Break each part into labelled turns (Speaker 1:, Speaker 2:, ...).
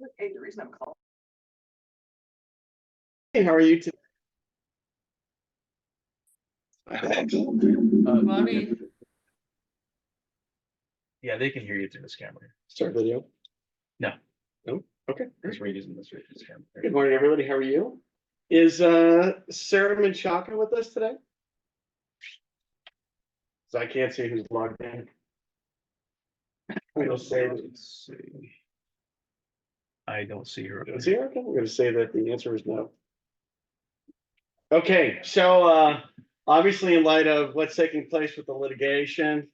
Speaker 1: Okay, the reason I'm calling.
Speaker 2: Hey, how are you today?
Speaker 3: Mommy. Yeah, they can hear you through this camera.
Speaker 2: Start video.
Speaker 3: No.
Speaker 2: No? Okay.
Speaker 3: Because we're using this camera.
Speaker 2: Good morning, everybody. How are you? Is Sarah Menchaca with us today? So I can't see who's logged in. I'm going to say,
Speaker 3: Let's see. I don't see her.
Speaker 2: is he okay? I'm going to say that the answer is no. Okay, so obviously, in light of what's taking place with the litigation,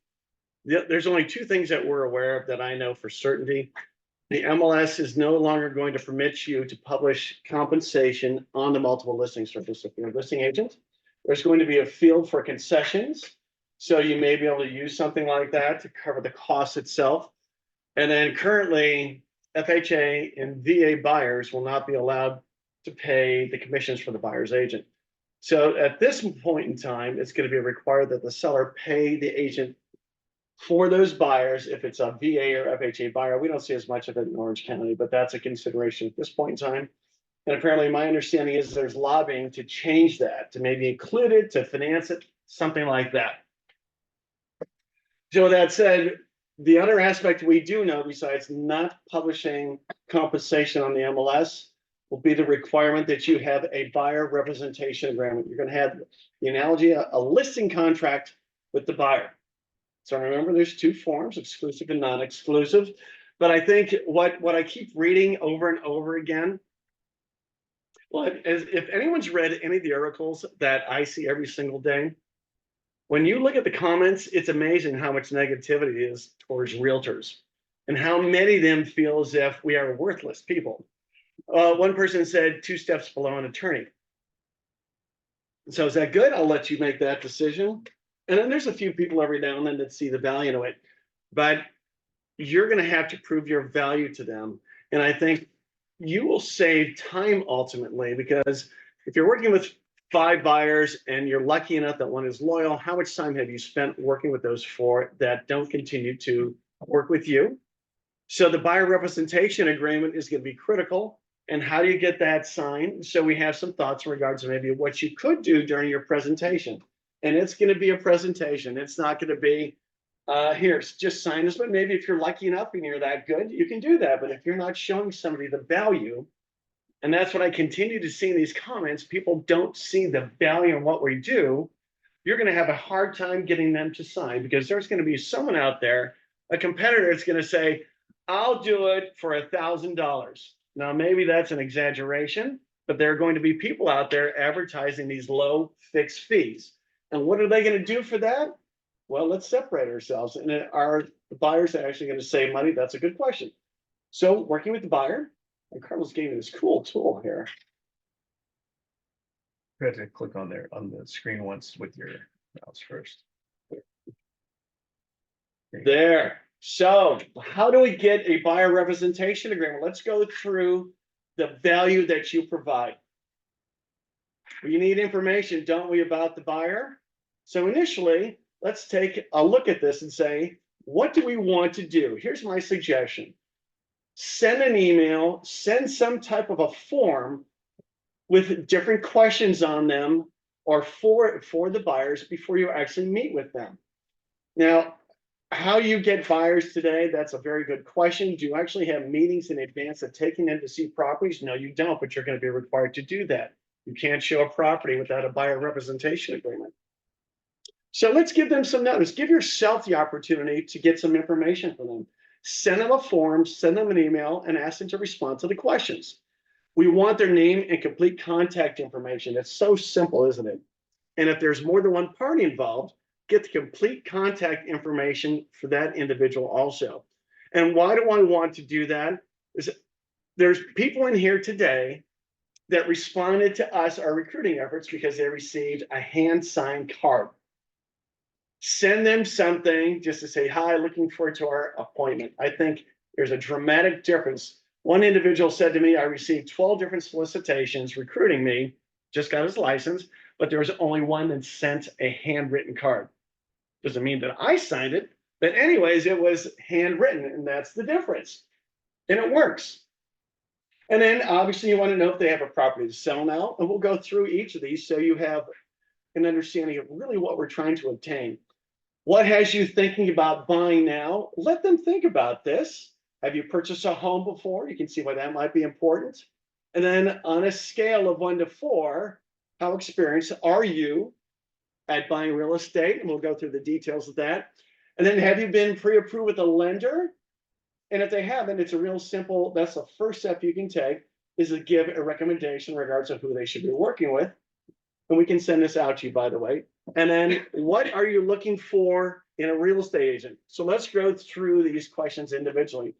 Speaker 2: there's only two things that we're aware of that I know for certainty. The MLS is no longer going to permit you to publish compensation on the multiple listing service. If you're a listing agent, there's going to be a field for concessions. So you may be able to use something like that to cover the cost itself. And then currently, FHA and VA buyers will not be allowed to pay the commissions for the buyer's agent. So at this point in time, it's going to be required that the seller pay the agent for those buyers. If it's a VA or FHA buyer, we don't see as much of it in Orange County, but that's a consideration at this point in time. And apparently my understanding is there's lobbying to change that, to maybe include it, to finance it, something like that. So that said, the other aspect we do know, besides not publishing compensation on the MLS, will be the requirement that you have a buyer representation agreement. You're going to have the analogy, a listing contract with the buyer. So remember, there's two forms, exclusive and non-exclusive. But I think what I keep reading over and over again, well, if anyone's read any of the articles that I see every single day, when you look at the comments, it's amazing how much negativity is towards realtors and how many of them feel as if we are worthless people. One person said 2 steps below an attorney. So is that good? I'll let you make that decision. And then there's a few people every now and then that see the value in it, but you're going to have to prove your value to them. And I think you will save time ultimately, because if you're working with 5 buyers and you're lucky enough that one is loyal, how much time have you spent working with those 4 that don't continue to work with you? So the buyer representation agreement is going to be critical. And how do you get that signed? So we have some thoughts in regards to maybe what you could do during your presentation. And it's going to be a presentation. It's not going to be, here, just sign this. But maybe if you're lucky enough and you're that good, you can do that. But if you're not showing somebody the value, and that's what I continue to see in these comments, people don't see the value in what we do, you're going to have a hard time getting them to sign, because there's going to be someone out there, a competitor, is going to say, I'll do it for $1,000. Now, maybe that's an exaggeration, but there are going to be people out there advertising these low fixed fees. And what are they going to do for that? Well, let's separate ourselves. And are the buyers actually going to save money? That's a good question. So working with the buyer, and Carlos gave me this cool tool here.
Speaker 3: You have to click on there on the screen once with your mouse first.
Speaker 2: There. So how do we get a buyer representation agreement? Let's go through the value that you provide. We need information, don't we, about the buyer? So initially, let's take a look at this and say, what do we want to do? Here's my suggestion. Send an email, send some type of a form with different questions on them, or for the buyers before you actually meet with them. Now, how you get buyers today, that's a very good question. Do you actually have meetings in advance of taking them to see properties? No, you don't, but you're going to be required to do that. You can't show a property without a buyer representation agreement. So let's give them some notice. Give yourself the opportunity to get some information from them. Send them a form, send them an email, and ask them to respond to the questions. We want their name and complete contact information. It's so simple, isn't it? And if there's more than one party involved, get the complete contact information for that individual also. And why do I want to do that? Is there's people in here today that responded to us, our recruiting efforts, because they received a hand-signed card. Send them something just to say, hi, looking forward to our appointment. I think there's a dramatic difference. One individual said to me, I received 12 different solicitations recruiting me, just got his license, but there was only one that sent a handwritten card. Doesn't mean that I signed it, but anyways, it was handwritten, and that's the difference. And it works. And then obviously you want to know if they have a property to sell now, and we'll go through each of these so you have an understanding of really what we're trying to obtain. What has you thinking about buying now? Let them think about this. Have you purchased a home before? You can see why that might be important. And then on a scale of 1 to 4, how experienced are you at buying real estate? And we'll go through the details of that. And then have you been pre-approved with a lender? And if they haven't, it's a real simple, that's the first step you can take, is to give a recommendation in regards to who they should be working with. And we can send this out to you, by the way. And then what are you looking for in a real estate agent? So let's go through these questions individually.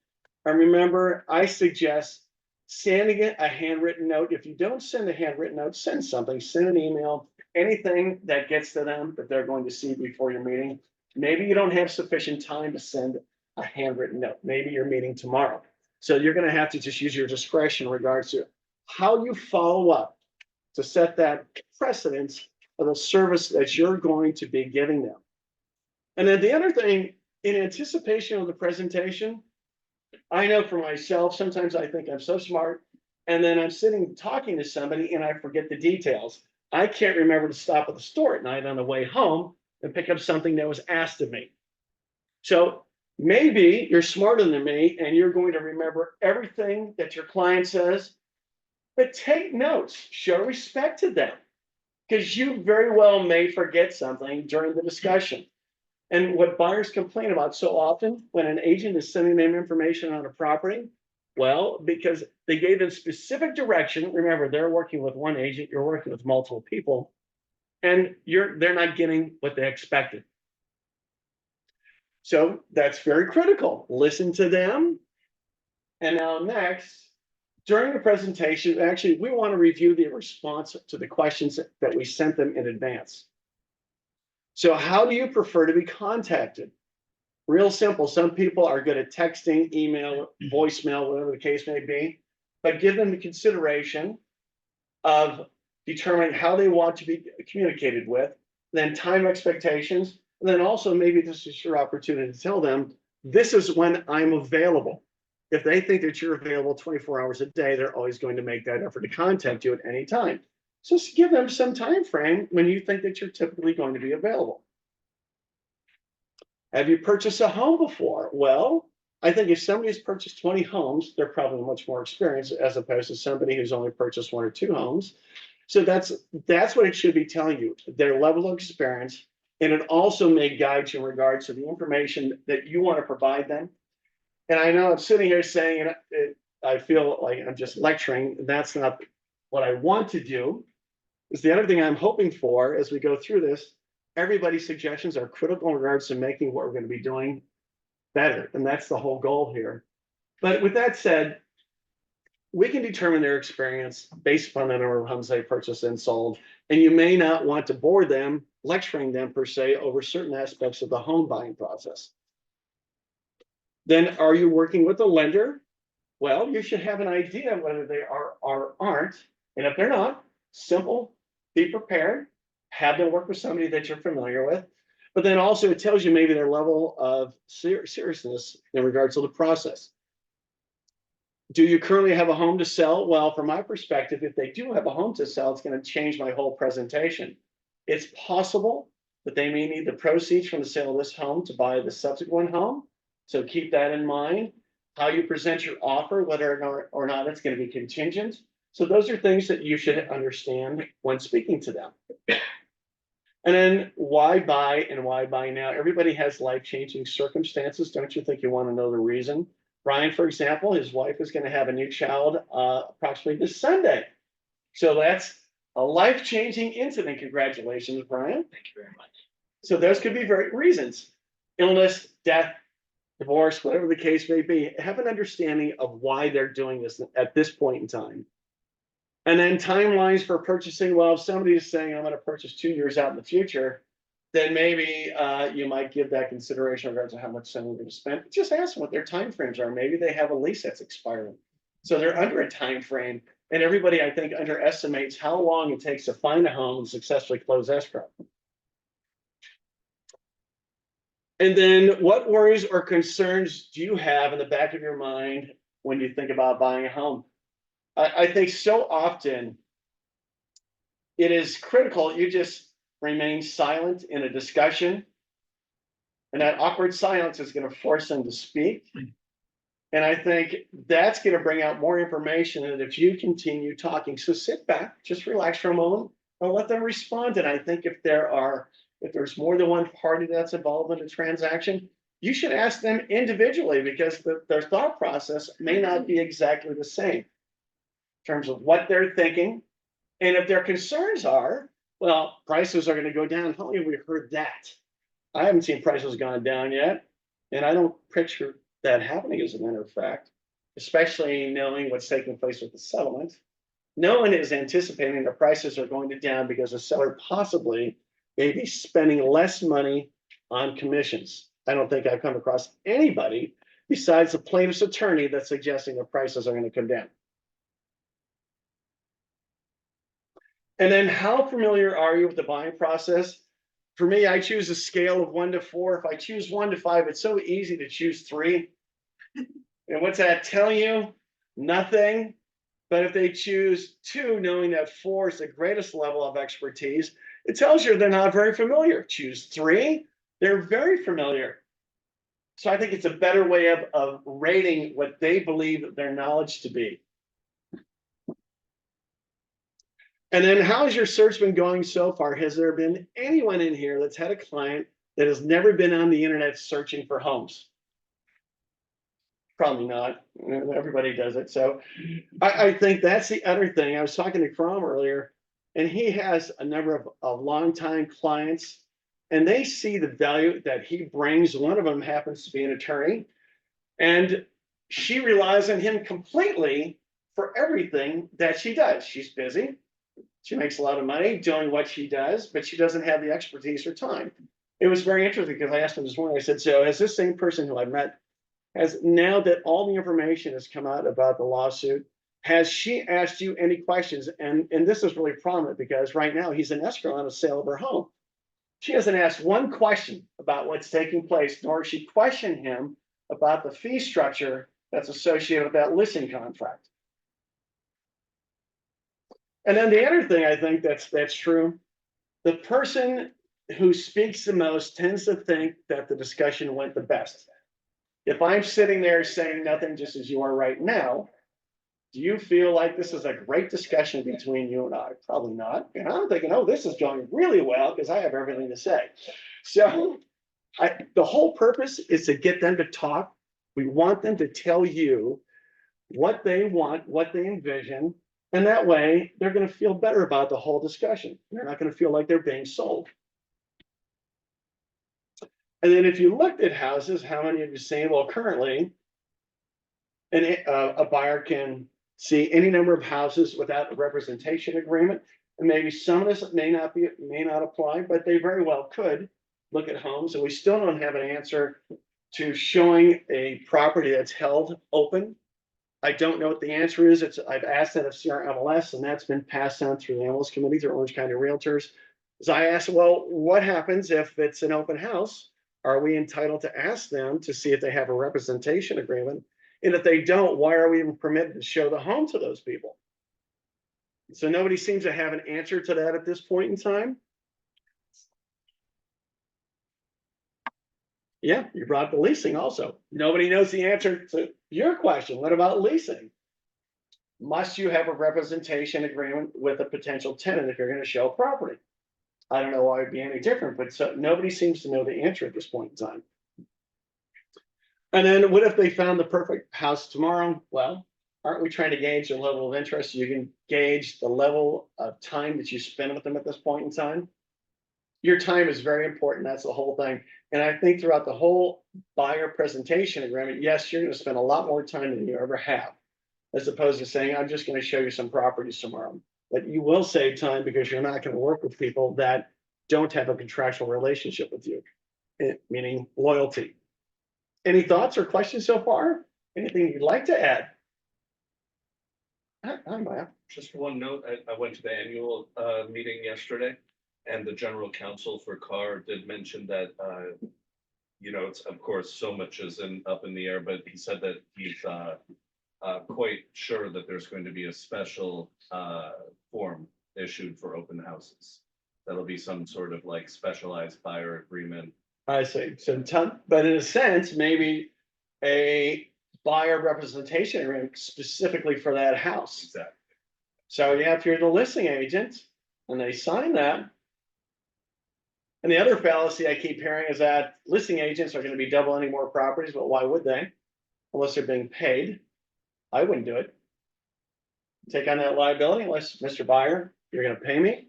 Speaker 2: And remember, I suggest sending it a handwritten note. If you don't send a handwritten note, send something, send an email, anything that gets to them that they're going to see before your meeting. Maybe you don't have sufficient time to send a handwritten note. Maybe you're meeting tomorrow. So you're going to have to just use your discretion in regards to how you follow up to set that precedence of the service that you're going to be giving them. And then the other thing, in anticipation of the presentation, I know for myself, sometimes I think I'm so smart, and then I'm sitting talking to somebody and I forget the details. I can't remember to stop at the store at night on the way home and pick up something that was asked of me. So maybe you're smarter than me and you're going to remember everything that your client says, but take notes, show respect to them, because you very well may forget something during the discussion. And what buyers complain about so often when an agent is sending them information on a property, well, because they gave them specific direction. Remember, they're working with one agent, you're working with multiple people, and they're not getting what they expected. So that's very critical. Listen to them. And now next, during the presentation, actually, we want to review the response to the questions that we sent them in advance. So how do you prefer to be contacted? Real simple. Some people are good at texting, email, voicemail, whatever the case may be, but give them the consideration of determining how they want to be communicated with, then time expectations, and then also maybe this is your opportunity to tell them, this is when I'm available. If they think that you're available 24 hours a day, they're always going to make that effort to contact you at any time. So just give them some time frame when you think that you're typically going to be available. Have you purchased a home before? Well, I think if somebody has purchased 20 homes, they're probably much more experienced as opposed to somebody who's only purchased 1 or 2 homes. So that's what it should be telling you, their level of experience. And it also may guide you in regards to the information that you want to provide them. And I know I'm sitting here saying I feel like I'm just lecturing. That's not what I want to do. Is the other thing I'm hoping for as we go through this, everybody's suggestions are critical in regards to making what we're going to be doing better. And that's the whole goal here. But with that said, we can determine their experience based upon the number of homes they purchased and sold. And you may not want to bore them, lecturing them per se, over certain aspects of the home buying process. Then are you working with a lender? Well, you should have an idea whether they are or aren't. And if they're not, simple, be prepared, have them work with somebody that you're familiar with. But then also it tells you maybe their level of seriousness in regards to the process. Do you currently have a home to sell? Well, from my perspective, if they do have a home to sell, it's going to change my whole presentation. It's possible that they may need the proceeds from the sale of this home to buy the subsequent home. So keep that in mind. How you present your offer, whether or not it's going to be contingent. So those are things that you should understand when speaking to them. And then why buy and why buy now? Everybody has life-changing circumstances. Don't you think you want to know the reason? Brian, for example, his wife is going to have a new child approximately this Sunday. So that's a life-changing incident. Congratulations, Brian.
Speaker 1: Thank you very much.
Speaker 2: So those could be very reasons. Illness, death, divorce, whatever the case may be. Have an understanding of why they're doing this at this point in time. And then timelines for purchasing. Well, if somebody is saying, I'm going to purchase 2 years out in the future, then maybe you might give that consideration in regards to how much someone's going to spend. Just ask them what their timeframes are. Maybe they have a lease that's expiring. So they're under a time frame. And everybody, I think, underestimates how long it takes to find a home and successfully close escrow. And then what worries or concerns do you have in the back of your mind when you think about buying a home? I think so often it is critical you just remain silent in a discussion. And that awkward silence is going to force them to speak. And I think that's going to bring out more information than if you continue talking. So sit back, just relax for a moment, and let them respond. And I think if there's more than one party that's involved in a transaction, you should ask them individually because their thought process may not be exactly the same in terms of what they're thinking. And if their concerns are, well, prices are going to go down. How many have we heard that? I haven't seen prices gone down yet, and I don't picture that happening as a matter of fact, especially knowing what's taking place with the settlement. No one is anticipating the prices are going to down because the seller possibly may be spending less money on commissions. I don't think I've come across anybody besides the plaintiff's attorney that's suggesting the prices are going to come down. And then how familiar are you with the buying process? For me, I choose a scale of 1 to 4. If I choose 1 to 5, it's so easy to choose 3. And what's that tell you? Nothing. But if they choose 2, knowing that 4 is the greatest level of expertise, it tells you they're not very familiar. Choose 3, they're very familiar. So I think it's a better way of rating what they believe their knowledge to be. And then how's your search been going so far? Has there been anyone in here that's had a client that has never been on the internet searching for homes? Probably not. Everybody does it. So I think that's the other thing. I was talking to Crom earlier, and he has a number of longtime clients, and they see the value that he brings. One of them happens to be an attorney, and she relies on him completely for everything that she does. She's busy. She makes a lot of money doing what she does, but she doesn't have the expertise or time. It was very interesting because I asked him this morning, I said, so has this same person who I met, has now that all the information has come out about the lawsuit, has she asked you any questions? And this is really prominent because right now he's in escrow on a sale of her home. She hasn't asked one question about what's taking place, nor has she questioned him about the fee structure that's associated with that listing contract. And then the other thing I think that's true, the person who speaks the most tends to think that the discussion went the best. If I'm sitting there saying nothing, just as you are right now, do you feel like this is a great discussion between you and I? Probably not. And I'm thinking, oh, this is going really well because I have everything to say. So the whole purpose is to get them to talk. We want them to tell you what they want, what they envision, and that way they're going to feel better about the whole discussion. They're not going to feel like they're being sold. And then if you looked at houses, how many of you saying, well, currently a buyer can see any number of houses without a representation agreement? And maybe some of this may not apply, but they very well could look at homes. And we still don't have an answer to showing a property that's held open. I don't know what the answer is. I've asked that of CRMLS, and that's been passed on through the MLS committee through Orange County Realtors. So I asked, well, what happens if it's an open house? Are we entitled to ask them to see if they have a representation agreement? And if they don't, why are we even permitted to show the home to those people? So nobody seems to have an answer to that at this point in time. Yeah, you brought the leasing also. Nobody knows the answer to your question. What about leasing? Must you have a representation agreement with a potential tenant if you're going to show a property? I don't know why it'd be any different, but so nobody seems to know the answer at this point in time. And then what if they found the perfect house tomorrow? Well, aren't we trying to gauge their level of interest? You can gauge the level of time that you spend with them at this point in time. Your time is very important. That's the whole thing. And I think throughout the whole buyer presentation agreement, yes, you're going to spend a lot more time than you ever have, as opposed to saying, I'm just going to show you some properties tomorrow. But you will save time because you're not going to work with people that don't have a contractual relationship with you, meaning loyalty. Any thoughts or questions so far? Anything you'd like to add? I'm
Speaker 1: Just one note, I went to the annual meeting yesterday, and the general counsel for Carr did mention that, it's, of course, so much is up in the air, but he said that quite sure that there's going to be a special form issued for open houses. That'll be some sort of like specialized buyer agreement.
Speaker 2: I see. So, but in a sense, maybe a buyer representation agreement specifically for that house.
Speaker 1: Exactly.
Speaker 2: So yeah, if you're the listing agent and they sign that. And the other fallacy I keep hearing is that listing agents are going to be doubling more properties, but why would they? Unless they're being paid. I wouldn't do it. Take on that liability unless, Mr. Buyer, you're going to pay me.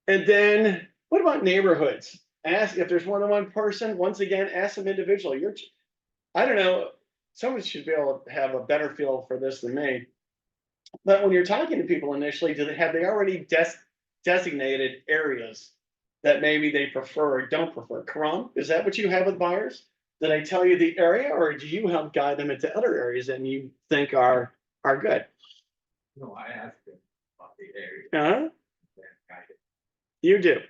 Speaker 2: And then what about neighborhoods? Ask if there's more than one person, once again, ask them individually. I don't know, someone should be able to have a better feel for this than me. But when you're talking to people initially, have they already designated areas that maybe they prefer or don't prefer? Karan, is that what you have with buyers? Did I tell you the area, or do you help guide them into other areas that you think are good?
Speaker 4: No, I asked them about the area.
Speaker 2: Uh-huh.
Speaker 4: Then guided.
Speaker 2: You do.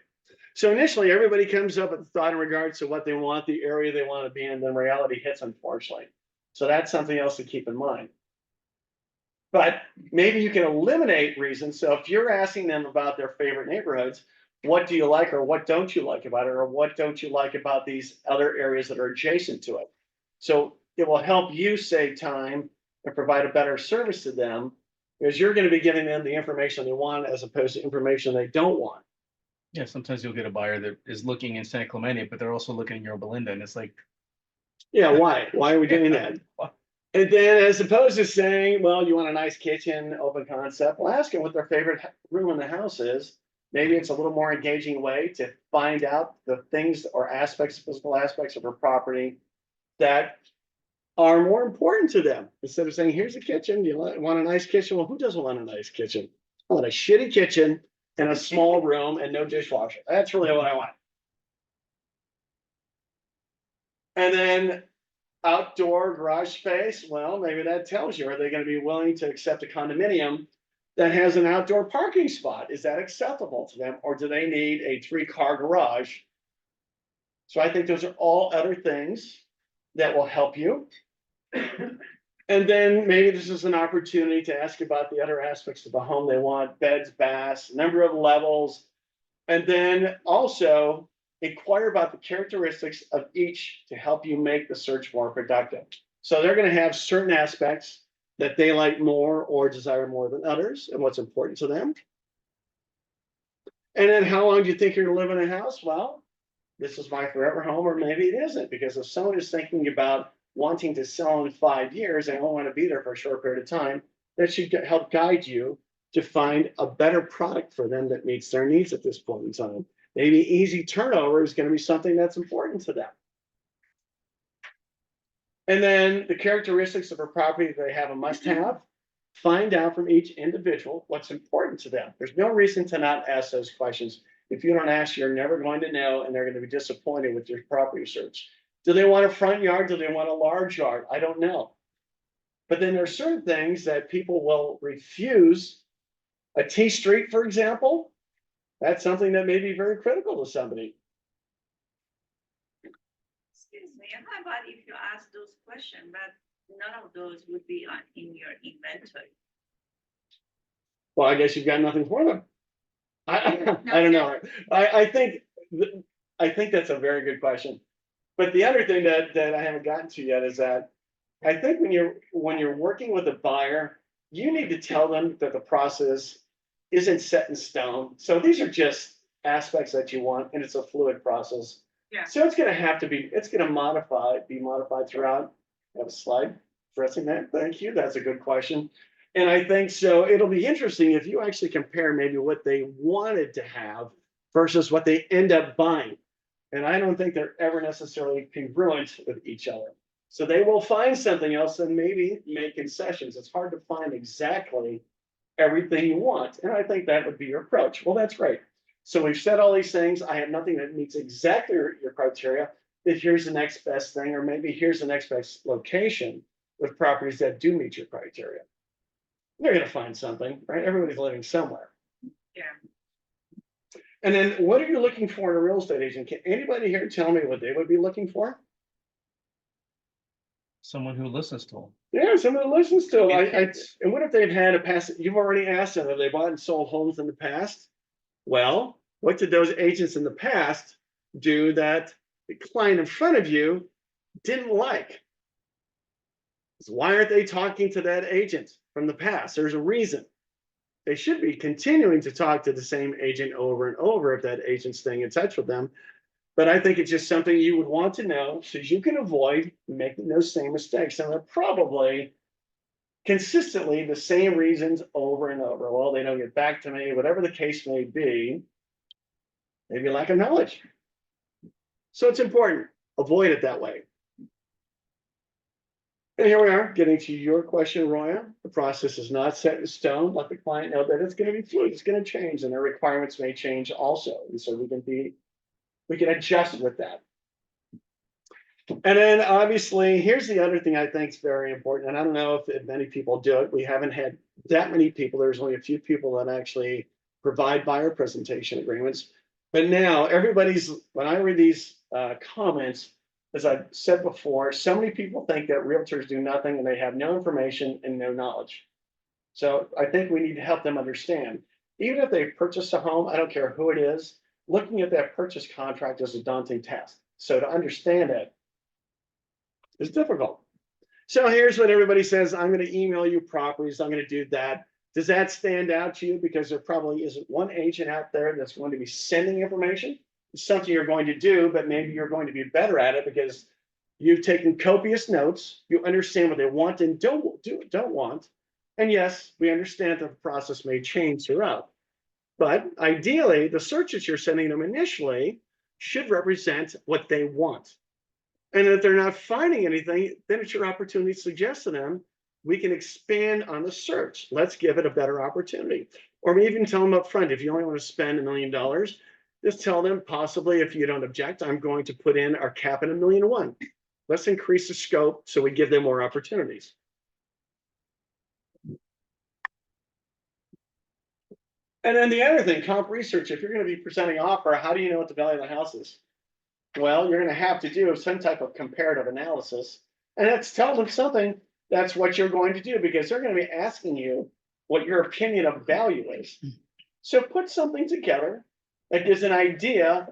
Speaker 2: So initially, everybody comes up with a thought in regards to what they want, the area they want to be in, then reality hits, unfortunately. So that's something else to keep in mind. But maybe you can eliminate reasons. So if you're asking them about their favorite neighborhoods, what do you like or what don't you like about it? Or what don't you like about these other areas that are adjacent to it? So it will help you save time and provide a better service to them because you're going to be giving them the information they want as opposed to information they don't want.
Speaker 3: Yeah, sometimes you'll get a buyer that is looking in San Clemente, but they're also looking in Yorba Belinda, and it's like,
Speaker 2: Yeah, why? Why are we doing that? And then as opposed to saying, well, you want a nice kitchen, open concept, well, ask them what their favorite room in the house is. Maybe it's a little more engaging way to find out the things or aspects, physical aspects of her property that are more important to them. Instead of saying, here's a kitchen, you want a nice kitchen? Well, who doesn't want a nice kitchen? I want a shitty kitchen and a small room and no dishwasher. That's really what I want. And then outdoor garage space, well, maybe that tells you, are they going to be willing to accept a condominium that has an outdoor parking spot? Is that acceptable to them? Or do they need a 3-car garage? So I think those are all other things that will help you. And then maybe this is an opportunity to ask about the other aspects of the home they want: beds, baths, number of levels, and then also inquire about the characteristics of each to help you make the search more productive. So they're going to have certain aspects that they like more or desire more than others and what's important to them. And then how long do you think you're going to live in a house? Well, this is my forever home, or maybe it isn't, because if someone is thinking about wanting to sell in 5 years and don't want to be there for a short period of time, that should help guide you to find a better product for them that meets their needs at this point in time. Maybe easy turnover is going to be something that's important to them. And then the characteristics of a property that they have a must-have. Find out from each individual what's important to them. There's no reason to not ask those questions. If you don't ask, you're never going to know, and they're going to be disappointed with your property search. Do they want a front yard? Do they want a large yard? I don't know. But then there are certain things that people will refuse. A T street, for example, that's something that may be very critical to somebody.
Speaker 5: Excuse me, how about if you ask those questions, but none of those would be in your inventory?
Speaker 2: Well, I guess you've got nothing for them. I don't know. I think that's a very good question. But the other thing that I haven't gotten to yet is that I think when you're working with a buyer, you need to tell them that the process isn't set in stone. So these are just aspects that you want, and it's a fluid process.
Speaker 5: Yeah.
Speaker 2: So it's going to have to be, it's going to be modified throughout. I have a slide addressing that. Thank you. That's a good question. And I think so it'll be interesting if you actually compare maybe what they wanted to have versus what they end up buying. And I don't think they're ever necessarily congruent with each other. So they will find something else and maybe make concessions. It's hard to find exactly everything you want. And I think that would be your approach. Well, that's great. So we've said all these things. I have nothing that meets exactly your criteria. But here's the next best thing, or maybe here's the next best location with properties that do meet your criteria. They're going to find something, right? Everybody's living somewhere.
Speaker 5: Yeah.
Speaker 2: And then what are you looking for in a real estate agent? Can anybody here tell me what they would be looking for?
Speaker 3: Someone who listens to them.
Speaker 2: Yeah, someone listens to it. And what if they've had a past, you've already asked them, have they bought and sold homes in the past? Well, what did those agents in the past do that the client in front of you didn't like? Why aren't they talking to that agent from the past? There's a reason. They should be continuing to talk to the same agent over and over if that agent's staying in touch with them. But I think it's just something you would want to know so you can avoid making those same mistakes. And they're probably consistently the same reasons over and over. Well, they don't get back to me, whatever the case may be, maybe lack of knowledge. So it's important, avoid it that way. And here we are, getting to your question, Roya. The process is not set in stone. Let the client know that it's going to be fluid, it's going to change, and their requirements may change also. And so we can adjust with that. And then obviously, here's the other thing I think is very important. And I don't know if many people do it. We haven't had that many people. There's only a few people that actually provide buyer presentation agreements. But now when I read these comments, as I've said before, so many people think that realtors do nothing and they have no information and no knowledge. So I think we need to help them understand. Even if they've purchased a home, I don't care who it is, looking at that purchase contract is a daunting task. So to understand it is difficult. So here's what everybody says. I'm going to email you properties. I'm going to do that. Does that stand out to you? Because there probably isn't one agent out there that's going to be sending information. It's something you're going to do, but maybe you're going to be better at it because you've taken copious notes. You understand what they want and don't want. And yes, we understand that the process may change throughout. But ideally, the searches you're sending them initially should represent what they want. And if they're not finding anything, then it's your opportunity to suggest to them, we can expand on the search. Let's give it a better opportunity. Or maybe even tell them up front, if you only want to spend $1 million, just tell them possibly, if you don't object, I'm going to put in our cap at $1.1 million. Let's increase the scope so we give them more opportunities. And then the other thing, comp research, if you're going to be presenting offer, how do you know what the value of the house is? Well, you're going to have to do some type of comparative analysis. And that's telling them something, that's what you're going to do, because they're going to be asking you what your opinion of value is. So put something together that gives an idea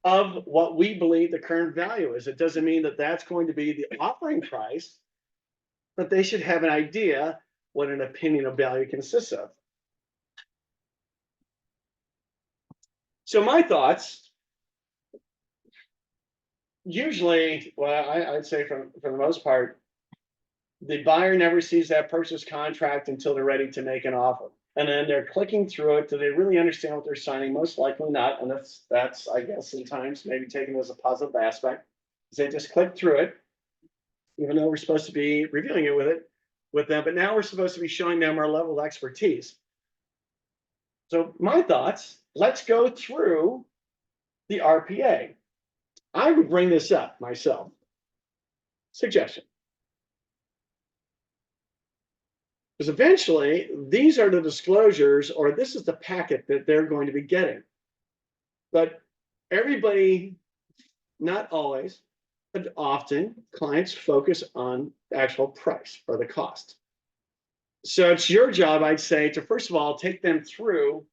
Speaker 2: of what we believe the current value is. It doesn't mean that that's going to be the offering price, but they should have an idea what an opinion of value consists of. So my thoughts, usually, well, I'd say for the most part, the buyer never sees that purchase contract until they're ready to make an offer. And then they're clicking through it. Do they really understand what they're signing? Most likely not. And that's I guess, sometimes maybe taken as a positive aspect. They just click through it, even though we're supposed to be reviewing it with them. But now we're supposed to be showing them our level of expertise. So my thoughts, let's go through the RPA. I would bring this up myself. Suggestion. Because eventually, these are the disclosures, or this is the packet that they're going to be getting. But everybody, not always, but often, clients focus on the actual price or the cost. So it's your job, I'd say, to first of all, take them through.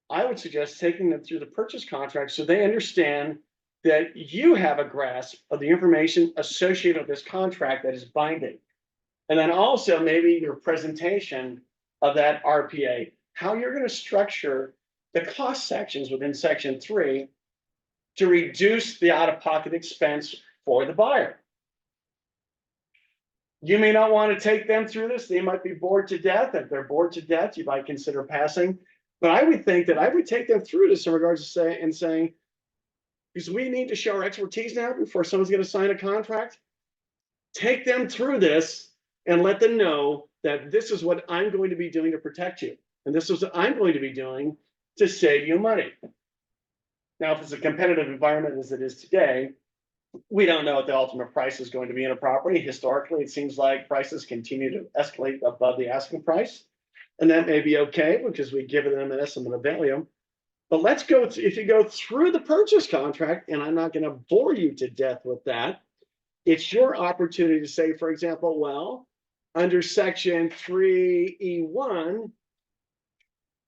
Speaker 2: I would suggest taking them through the purchase contract so they understand that you have a grasp of the information associated with this contract that is binding. And then also maybe your presentation of that RPA, how you're going to structure the cost sections within section 3 to reduce the out-of-pocket expense for the buyer. You may not want to take them through this. They might be bored to death. If they're bored to death, you might consider passing. But I would think that I would take them through this in regards to saying, because we need to show our expertise now before someone's going to sign a contract. Take them through this and let them know that this is what I'm going to be doing to protect you. And this is what I'm going to be doing to save you money. Now, if it's a competitive environment as it is today, we don't know what the ultimate price is going to be in a property. Historically, it seems like prices continue to escalate above the asking price. And that may be okay because we give them an estimate of value. But let's go, if you go through the purchase contract, and I'm not going to bore you to death with that, it's your opportunity to say, for example, well, under section 3E1,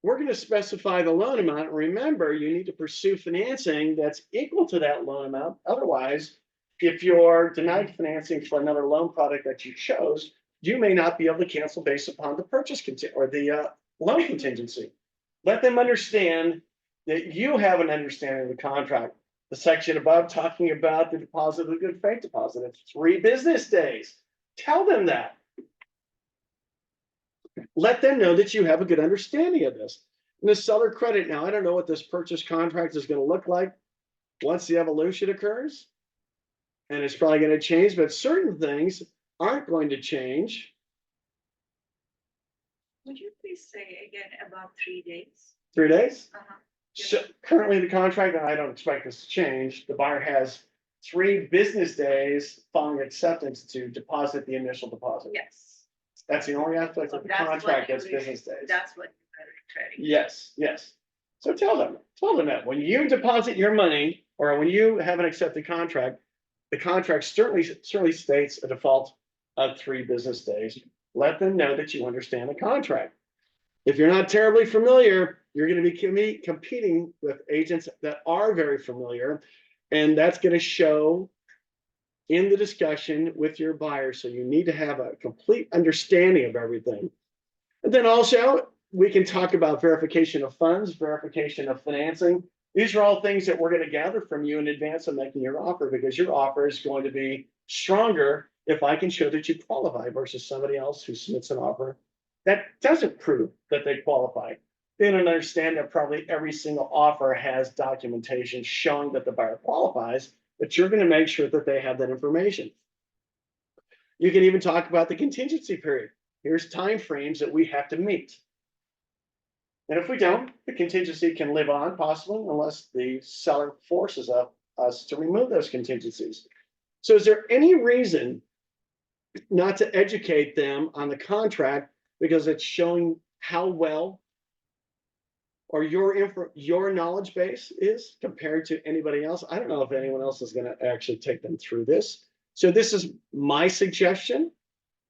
Speaker 2: we're going to specify the loan amount. Remember, you need to pursue financing that's equal to that loan amount. Otherwise, if you're denied financing for another loan product that you chose, you may not be able to cancel based upon the or the loan contingency. Let them understand that you have an understanding of the contract. The section above talking about the deposit of the good faith deposit, it's 3 business days. Tell them that. Let them know that you have a good understanding of this. And the seller credit, now I don't know what this purchase contract is going to look like once the evolution occurs. And it's probably going to change, but certain things aren't going to change.
Speaker 5: Would you please say again about 3 days?
Speaker 2: 3 days?
Speaker 5: Uh-huh.
Speaker 2: So currently the contract, and I don't expect this to change, the buyer has 3 business days following acceptance to deposit the initial deposit.
Speaker 5: Yes.
Speaker 2: That's the only aspect of the
Speaker 5: That's what
Speaker 2: contract
Speaker 5: you
Speaker 2: that's
Speaker 5: really-
Speaker 2: business days.
Speaker 5: That's what you're referring.
Speaker 2: Yes, yes. So tell them that when you deposit your money or when you have an accepted contract, the contract certainly states a default of 3 business days. Let them know that you understand the contract. If you're not terribly familiar, you're going to be competing with agents that are very familiar, and that's going to show in the discussion with your buyer. So you need to have a complete understanding of everything. And then also, we can talk about verification of funds, verification of financing. These are all things that we're going to gather from you in advance of making your offer, because your offer is going to be stronger if I can show that you qualify versus somebody else who submits an offer that doesn't prove that they qualify. They don't understand that probably every single offer has documentation showing that the buyer qualifies, but you're going to make sure that they have that information. You can even talk about the contingency period. Here's timeframes that we have to meet. And if we don't, the contingency can live on possibly unless the seller forces us to remove those contingencies. So is there any reason not to educate them on the contract because it's showing how well or your knowledge base is compared to anybody else? I don't know if anyone else is going to actually take them through this. So this is my suggestion.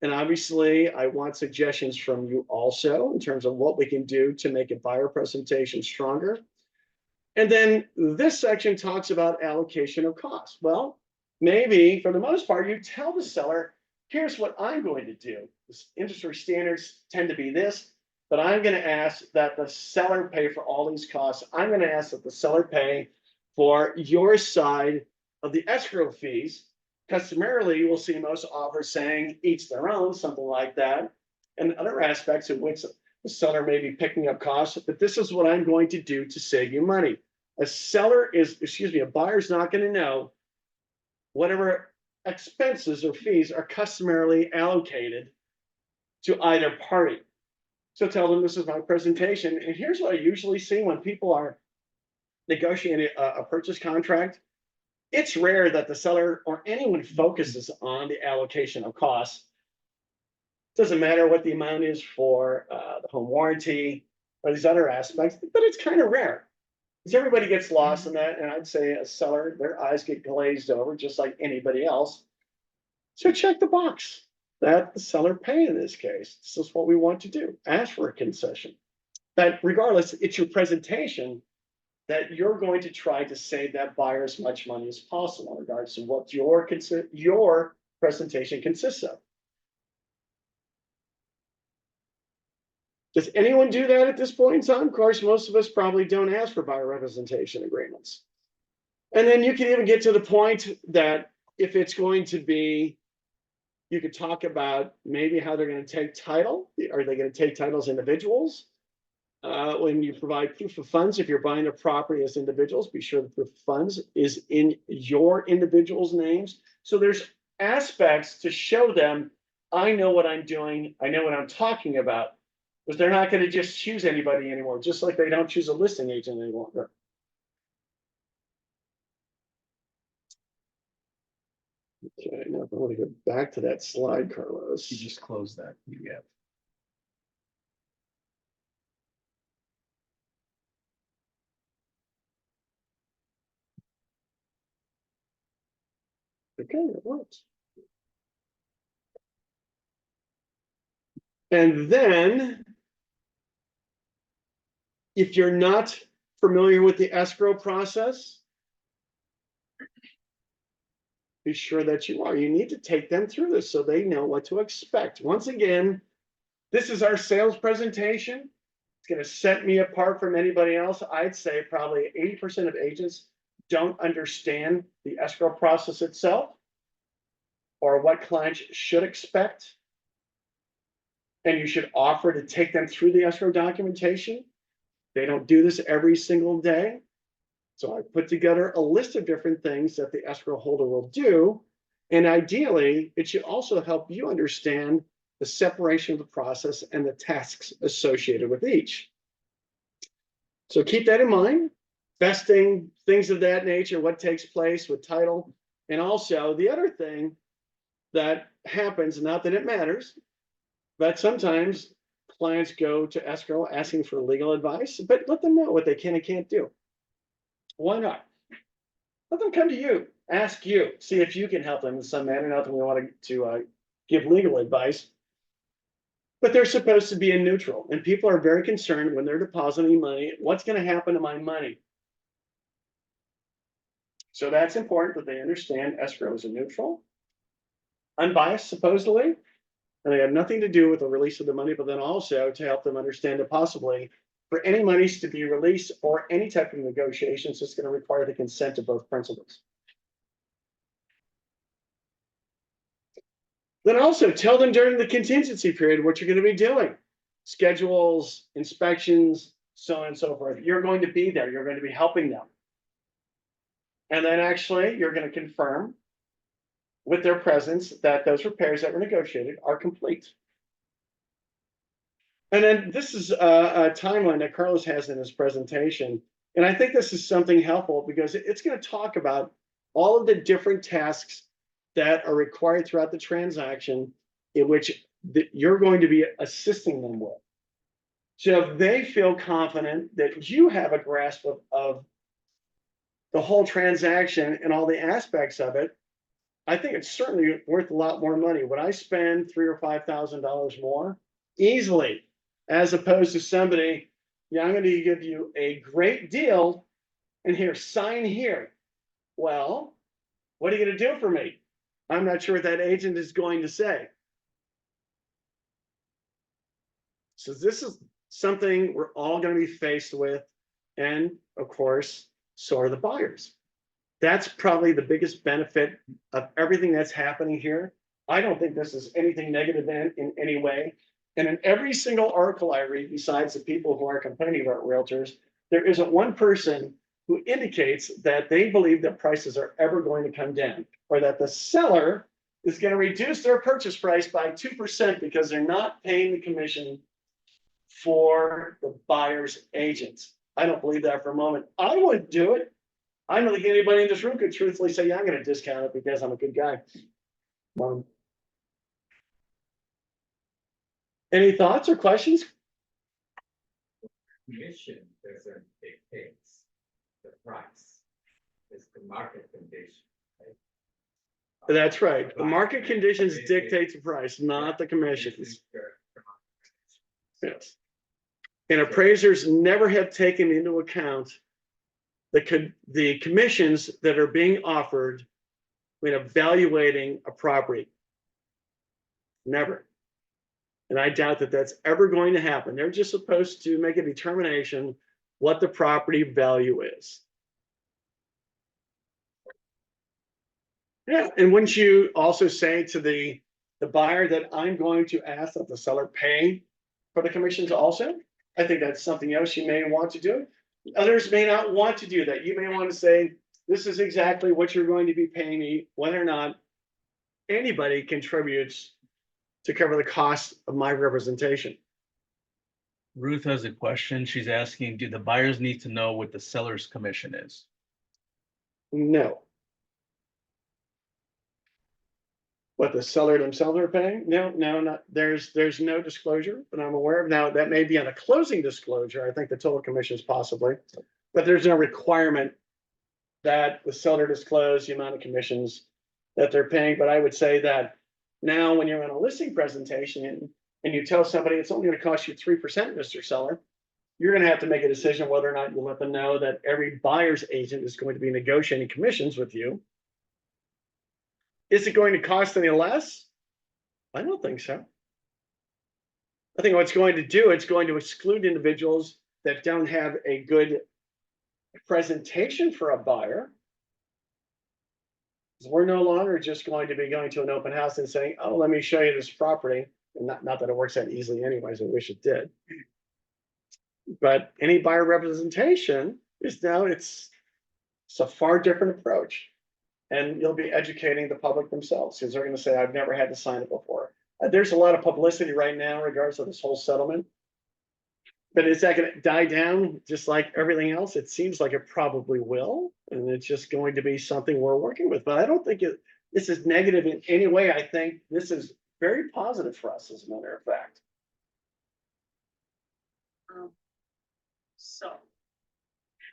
Speaker 2: And obviously, I want suggestions from you also in terms of what we can do to make a buyer presentation stronger. And then this section talks about allocation of costs. Well, maybe for the most part, you tell the seller, here's what I'm going to do. Industry standards tend to be this, but I'm going to ask that the seller pay for all these costs. I'm going to ask that the seller pay for your side of the escrow fees. Customarily, you will see most offers saying each their own, something like that, and other aspects in which the seller may be picking up costs. But this is what I'm going to do to save you money. A buyer's not going to know whatever expenses or fees are customarily allocated to either party. So tell them this is my presentation. And here's what I usually see when people are negotiating a purchase contract. It's rare that the seller or anyone focuses on the allocation of costs. Doesn't matter what the amount is for the home warranty or these other aspects, but it's kind of rare. Because everybody gets lost in that. And I'd say a seller, their eyes get glazed over just like anybody else. So check the box that the seller pay in this case. This is what we want to do. Ask for a concession. But regardless, it's your presentation that you're going to try to save that buyer as much money as possible in regards to what your presentation consists of. Does anyone do that at this point in time? Of course, most of us probably don't ask for buyer representation agreements. And then you can even get to the point that if it's going to be, you could talk about maybe how they're going to take title. Are they going to take title as individuals? When you provide proof of funds, if you're buying a property as individuals, be sure the proof of funds is in your individual's names. So there's aspects to show them, I know what I'm doing, I know what I'm talking about, because they're not going to just choose anybody anymore, just like they don't choose a listing agent any longer. Okay, now if I want to go back to that slide, Carlos.
Speaker 3: You just close that. Yeah.
Speaker 2: Okay, it works. And then if you're not familiar with the escrow process, be sure that you are. You need to take them through this so they know what to expect. Once again, this is our sales presentation. It's going to set me apart from anybody else. I'd say probably 80% of agents don't understand the escrow process itself or what clients should expect. And you should offer to take them through the escrow documentation. They don't do this every single day. So I put together a list of different things that the escrow holder will do. And ideally, it should also help you understand the separation of the process and the tasks associated with each. So keep that in mind. Vesting, things of that nature, what takes place with title. And also the other thing that happens, not that it matters, but sometimes clients go to escrow asking for legal advice, but let them know what they can and can't do. Why not? Let them come to you, ask you, see if you can help them in some manner. Not that we want to give legal advice, but they're supposed to be in neutral. And people are very concerned when they're depositing money, what's going to happen to my money? So that's important that they understand escrow is a neutral, unbiased, supposedly, and they have nothing to do with the release of the money, but then also to help them understand that possibly for any monies to be released or any type of negotiations, it's going to require the consent of both principals. Then also tell them during the contingency period what you're going to be doing. Schedules, inspections, so on and so forth. You're going to be there. You're going to be helping them. And then actually, you're going to confirm with their presence that those repairs that were negotiated are complete. And then this is a timeline that Carlos has in his presentation. And I think this is something helpful because it's going to talk about all of the different tasks that are required throughout the transaction in which you're going to be assisting them with. So if they feel confident that you have a grasp of the whole transaction and all the aspects of it, I think it's certainly worth a lot more money. Would I spend $3,000 or $5,000 more? Easily, as opposed to somebody, yeah, I'm going to give you a great deal, and here, sign here. Well, what are you going to do for me? I'm not sure what that agent is going to say. So this is something we're all going to be faced with, and of course, so are the buyers. That's probably the biggest benefit of everything that's happening here. I don't think this is anything negative in any way. And in every single article I read, besides the people who are complaining about realtors, there isn't one person who indicates that they believe that prices are ever going to come down, or that the seller is going to reduce their purchase price by 2% because they're not paying the commission for the buyer's agents. I don't believe that for a moment. I wouldn't do it. I don't think anybody in this room could truthfully say, yeah, I'm going to discount it because I'm a good guy. Any thoughts or questions?
Speaker 4: Commission doesn't dictate the price. It's the market condition, right?
Speaker 2: That's right. The market conditions dictate the price, not the commissions. Yes. And appraisers never have taken into account the commissions that are being offered when evaluating a property. Never. And I doubt that that's ever going to happen. They're just supposed to make a determination what the property value is. Yeah, and wouldn't you also say to the buyer that I'm going to ask that the seller pay for the commissions also? I think that's something else you may want to do. Others may not want to do that. You may want to say, this is exactly what you're going to be paying me, whether or not anybody contributes to cover the cost of my representation.
Speaker 3: Ruth has a question. She's asking, do the buyers need to know what the seller's commission is?
Speaker 2: No. What the seller themselves are paying? No, not there's no disclosure that I'm aware of. Now, that may be on a closing disclosure. I think the total commissions possibly, but there's no requirement that the seller disclose the amount of commissions that they're paying. But I would say that now when you're in a listing presentation, and you tell somebody it's only gonna cost you 3%, Mr. Seller, you're gonna have to make a decision whether or not you let them know that every buyer's agent is going to be negotiating commissions with you. Is it going to cost any less? I don't think so. I think what's going to do, it's going to exclude individuals that don't have a good presentation for a buyer. 'Cause we're no longer just going to be going to an open house and saying, oh, let me show you this property. And not that it works that easily anyways, I wish it did. But any buyer representation is now, it's a far different approach. And you'll be educating the public themselves, because they're gonna say, I've never had to sign it before. There's a lot of publicity right now in regards to this whole settlement. But is that gonna die down just like everything else? It seems like it probably will, and it's just going to be something we're working with. But I don't think this is negative in any way. I think this is very positive for us, as a matter of fact.
Speaker 5: So,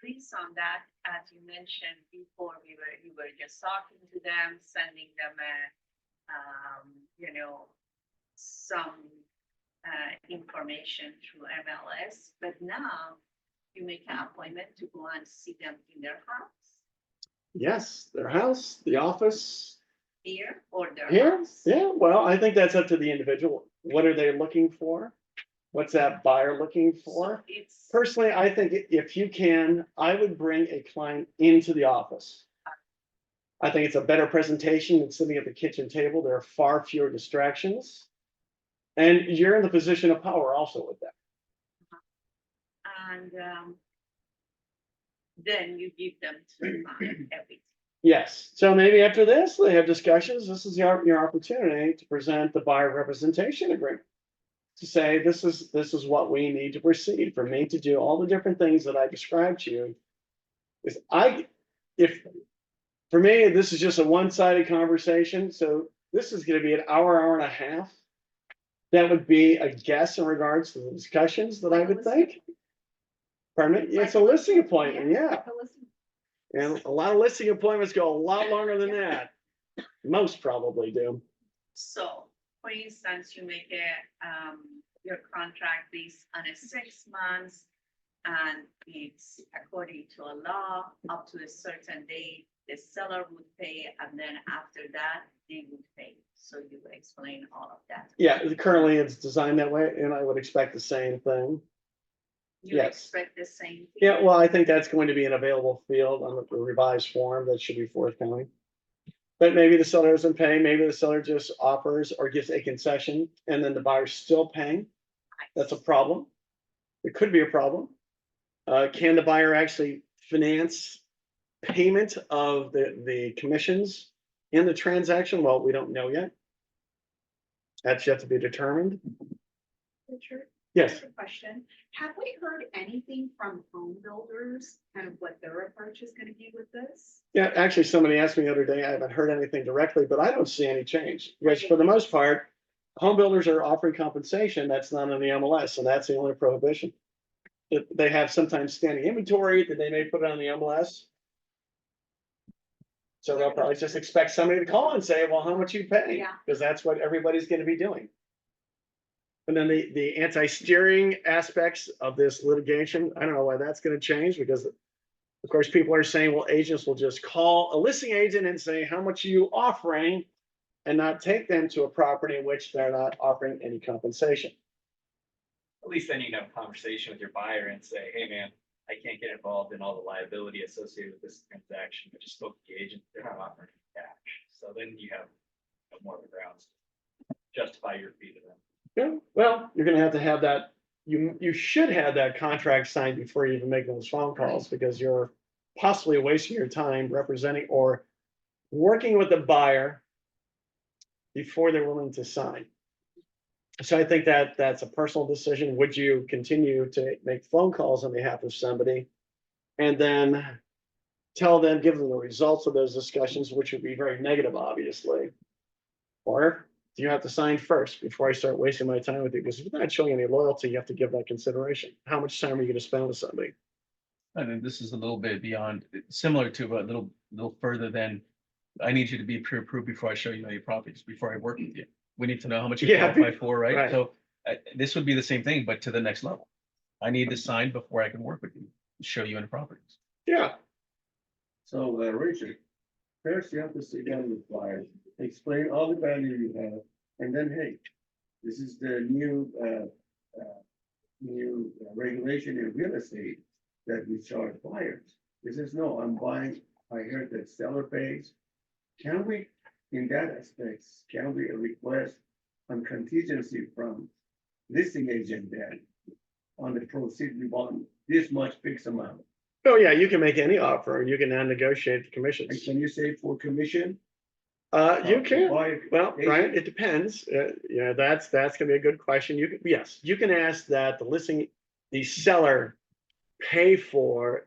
Speaker 5: based on that, as you mentioned before, you were just talking to them, sending them some information through MLS, but now you make an appointment to go and see them in their house,
Speaker 2: Yes, their house, the office.
Speaker 5: here or their
Speaker 2: Here,
Speaker 5: house.
Speaker 2: yeah, well, I think that's up to the individual. What are they looking for? What's that buyer looking
Speaker 5: So
Speaker 2: for?
Speaker 5: it's,
Speaker 2: Personally, I think if you can, I would bring a client into the office. I think it's a better presentation than sitting at the kitchen table. There are far fewer distractions. And you're in the position of power also with that.
Speaker 5: and then you give them to sign everything.
Speaker 2: Yes, so maybe after this, they have discussions. This is your opportunity to present the buyer representation agreement. To say, this is what we need to proceed, for me to do all the different things that I described to you. Is for me, this is just a one-sided conversation, so this is gonna be an hour and a half. That would be a guess in regards to the discussions that I would think. Pardon me? It's a listing appointment, yeah. And a lot of listing appointments go a lot longer than that. Most probably do.
Speaker 5: So, for instance, you make your contract based on a 6 months, and it's according to a law, up to a certain date, the seller would pay, and then after that, they would pay. So you explain all of that.
Speaker 2: Yeah, currently it's designed that way, and I would expect the same thing.
Speaker 5: You
Speaker 2: Yes.
Speaker 5: expect the same thing?
Speaker 2: Yeah, well, I think that's going to be an available field on the revised form that should be forthcoming. But maybe the seller doesn't pay, maybe the seller just offers or gives a concession, and then the buyer's still paying. That's a problem. It could be a problem. Can the buyer actually finance payment of the commissions in the transaction? Well, we don't know yet. That's yet to be determined.
Speaker 6: Richard?
Speaker 2: Yes.
Speaker 6: I have a question. Have we heard anything from home builders, kind of what their approach is gonna be with this?
Speaker 2: Yeah, actually, somebody asked me the other day, I haven't heard anything directly, but I don't see any change. Because for the most part, home builders are offering compensation that's not on the MLS, and that's the only prohibition. They have sometimes standing inventory that they may put on the MLS. So they'll probably just expect somebody to call and say, well, how much you pay?
Speaker 6: Yeah.
Speaker 2: Because that's what everybody's gonna be doing. And then the anti-steering aspects of this litigation, I don't know why that's gonna change, because of course, people are saying, well, agents will just call a listing agent and say, how much are you offering? And not take them to a property in which they're not offering any compensation.
Speaker 7: At least then you can have a conversation with your buyer and say, hey, man, I can't get involved in all the liability associated with this transaction. I just spoke to the agent, they're not offering any cash. So then you have more of a grounds to justify your fee to them.
Speaker 2: Yeah, well, you're gonna have to have that, you should have that contract signed before you even make those phone calls, because you're possibly wasting your time representing or working with the buyer before they're willing to sign. So I think that that's a personal decision. Would you continue to make phone calls on behalf of somebody? And then tell them, give them the results of those discussions, which would be very negative, obviously. Or do you have to sign first before I start wasting my time with you? Because if you're not showing any loyalty, you have to give that consideration. How much time are you gonna spend with somebody?
Speaker 3: I mean, this is a little bit beyond, similar to a little further than, I need you to be pre-approved before I show you any properties, before I work with you. We need to know how much you
Speaker 2: Yeah,
Speaker 3: qualify for, right?
Speaker 2: right.
Speaker 3: So This would be the same thing, but to the next level. I need this signed before I can work with you, show you any properties.
Speaker 2: Yeah,
Speaker 8: So, Richard, first you have to sit down with buyers, explain all the value you have, and then, hey, this is the new regulation in real estate that we charge buyers. This is, no, I'm buying, I heard that seller pays. Can we, in that aspect, can we request on contingency from listing agent then on the proceeds we want this much fixed amount?
Speaker 2: oh yeah, you can make any offer and you can now negotiate the
Speaker 8: And
Speaker 2: commissions.
Speaker 8: can you say for commission?
Speaker 2: You can,
Speaker 8: Buy-
Speaker 2: well, right,
Speaker 8: agent?
Speaker 2: it depends. Yeah, that's gonna be a good question. You can, yes, you can ask that the seller pay for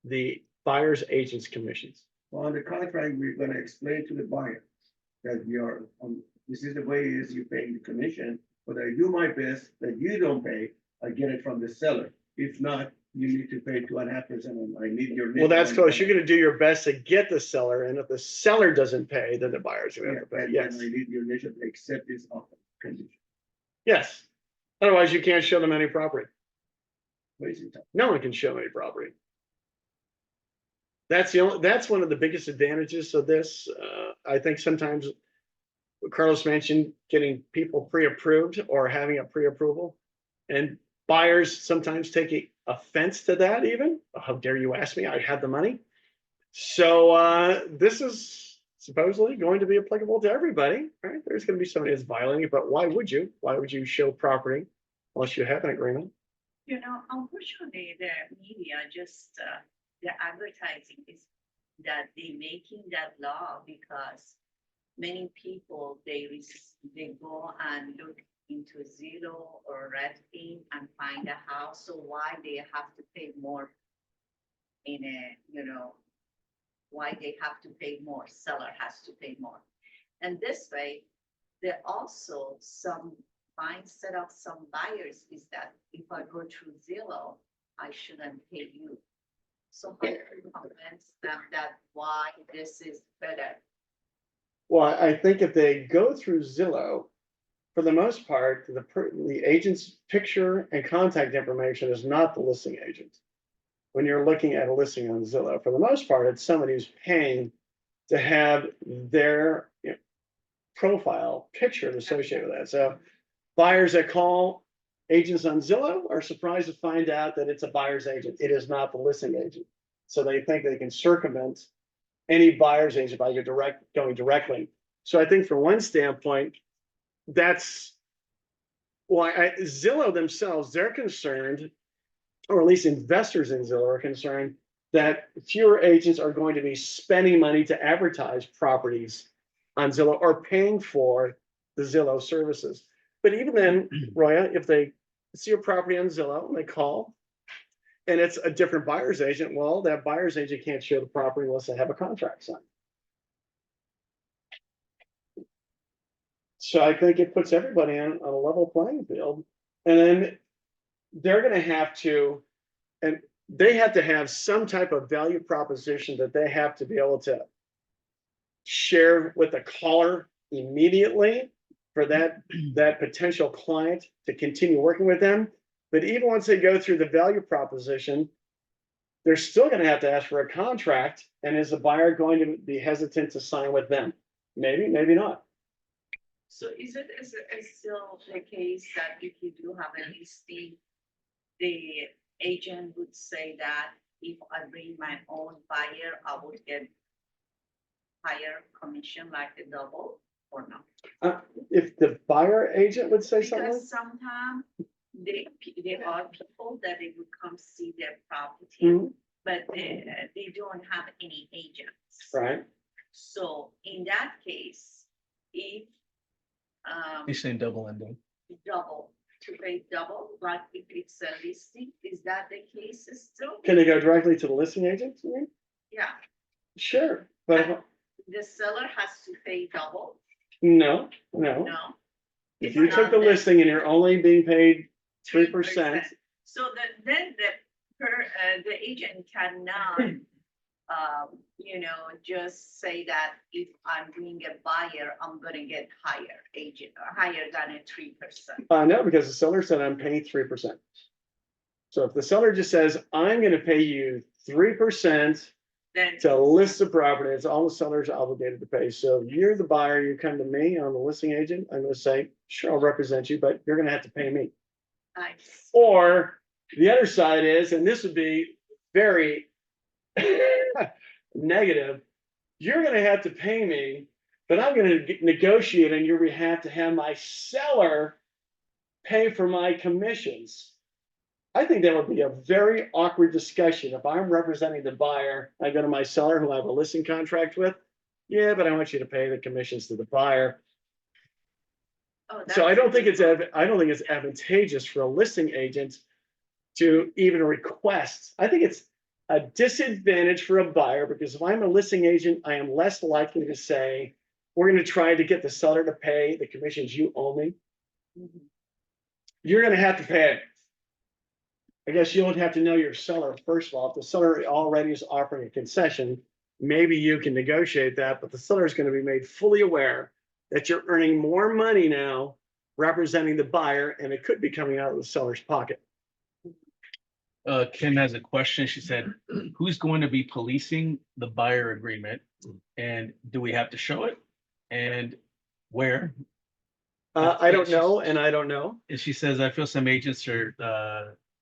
Speaker 2: the buyer's agent's commissions.
Speaker 8: On the contract, we're gonna explain to the buyer that we are, this is the way it is, you pay the commission, but I do my best that you don't pay, I get it from the seller. If not, you need to pay 2.5%, and I need your.
Speaker 2: Well, that's close. You're gonna do your best to get the seller, and if the seller doesn't pay, then the buyer's gonna have to pay,
Speaker 8: And
Speaker 2: yes,
Speaker 8: I need your initial to accept this offer condition.
Speaker 2: yes. Otherwise, you can't show them any property.
Speaker 8: Wasting time.
Speaker 2: No one can show any property. That's one of the biggest advantages of this. I think sometimes Carlos mentioned getting people pre-approved or having a pre-approval. And buyers sometimes take offense to that even. How dare you ask me? I had the money. So this is supposedly going to be applicable to everybody, right? There's going to be somebody that's violating it, but why would you? Why would you show property unless you have an agreement?
Speaker 5: You know, unfortunately, the media just, the advertising is that they making that law because many people, they go and look into Zillow or Redfin and find a house, so why they have to pay more in a, why they have to pay more, seller has to pay more. And this way, there also some mindset of some buyers is that if I go through Zillow, I shouldn't pay you. So how do you convince them that why this is better?
Speaker 2: Well, I think if they go through Zillow, for the most part, the agent's picture and contact information is not the listing agent. When you're looking at a listing on Zillow, for the most part, it's somebody who's paying to have their profile picture associated with that. So buyers that call agents on Zillow are surprised to find out that it's a buyer's agent. It is not the listing agent. So they think they can circumvent any buyer's agent by going directly. So I think from one standpoint, that's why Zillow themselves, they're concerned, or at least investors in Zillow are concerned that fewer agents are going to be spending money to advertise properties on Zillow or paying for the Zillow services. But even then, Roya, if they see a property on Zillow and they call and it's a different buyer's agent, well, that buyer's agent can't show the property unless they have a contract signed. So I think it puts everybody on a level playing field. And then they're gonna have to, and they have to have some type of value proposition that they have to be able to share with the caller immediately for that potential client to continue working with them. But even once they go through the value proposition, they're still gonna have to ask for a contract. And is the buyer going to be hesitant to sign with them? Maybe, maybe not.
Speaker 5: So is it still the case that if you do have a listing, the agent would say that if I bring my own buyer, I would get higher commission, like a double, or not?
Speaker 2: If the buyer agent would say something,
Speaker 5: Because sometimes there are people that they would come see their property,
Speaker 2: Mhm.
Speaker 5: but they don't have any agents.
Speaker 2: right?
Speaker 5: So in that case, if
Speaker 3: He's saying double ending.
Speaker 5: to pay double, like if it's a listing, is that the case still?
Speaker 2: Can they go directly to the listing agent? You mean?
Speaker 5: Yeah,
Speaker 2: Sure, but
Speaker 5: the seller has to pay double,
Speaker 2: no.
Speaker 5: no?
Speaker 2: If
Speaker 5: It's
Speaker 2: you took
Speaker 5: not
Speaker 2: the
Speaker 5: that
Speaker 2: listing and you're only being paid 3%,
Speaker 5: So then the agent cannot just say that if I'm being a buyer, I'm gonna get higher agent, or higher than a 3%.
Speaker 2: No, because the seller said I'm paying 3%. So if the seller just says, I'm gonna pay you 3%
Speaker 5: Then,
Speaker 2: to list the property, it's all the seller's obligated to pay. So if you're the buyer, you come to me, I'm the listing agent, I'm gonna say, sure, I'll represent you, but you're gonna have to pay me.
Speaker 5: nice.
Speaker 2: Or the other side is, and this would be very negative, you're gonna have to pay me, but I'm gonna negotiate on your behalf to have my seller pay for my commissions. I think that would be a very awkward discussion. If I'm representing the buyer, I go to my seller who I have a listing contract with. Yeah, but I want you to pay the commissions to the buyer.
Speaker 5: Oh,
Speaker 2: So I
Speaker 5: that's
Speaker 2: don't think
Speaker 5: good.
Speaker 2: I don't think it's advantageous for a listing agent to even request. I think it's a disadvantage for a buyer because if I'm a listing agent, I am less likely to say, we're gonna try to get the seller to pay the commissions you owe me.
Speaker 5: Mhm.
Speaker 2: You're gonna have to pay it. I guess you would have to know your seller first of all. If the seller already is offering a concession, maybe you can negotiate that, but the seller is going to be made fully aware that you're earning more money now representing the buyer, and it could be coming out of the seller's pocket.
Speaker 3: Kim has a question. She said, who's going to be policing the buyer agreement? And do we have to show it? And where?
Speaker 2: I don't know, and I don't know.
Speaker 3: And she says, I feel some agents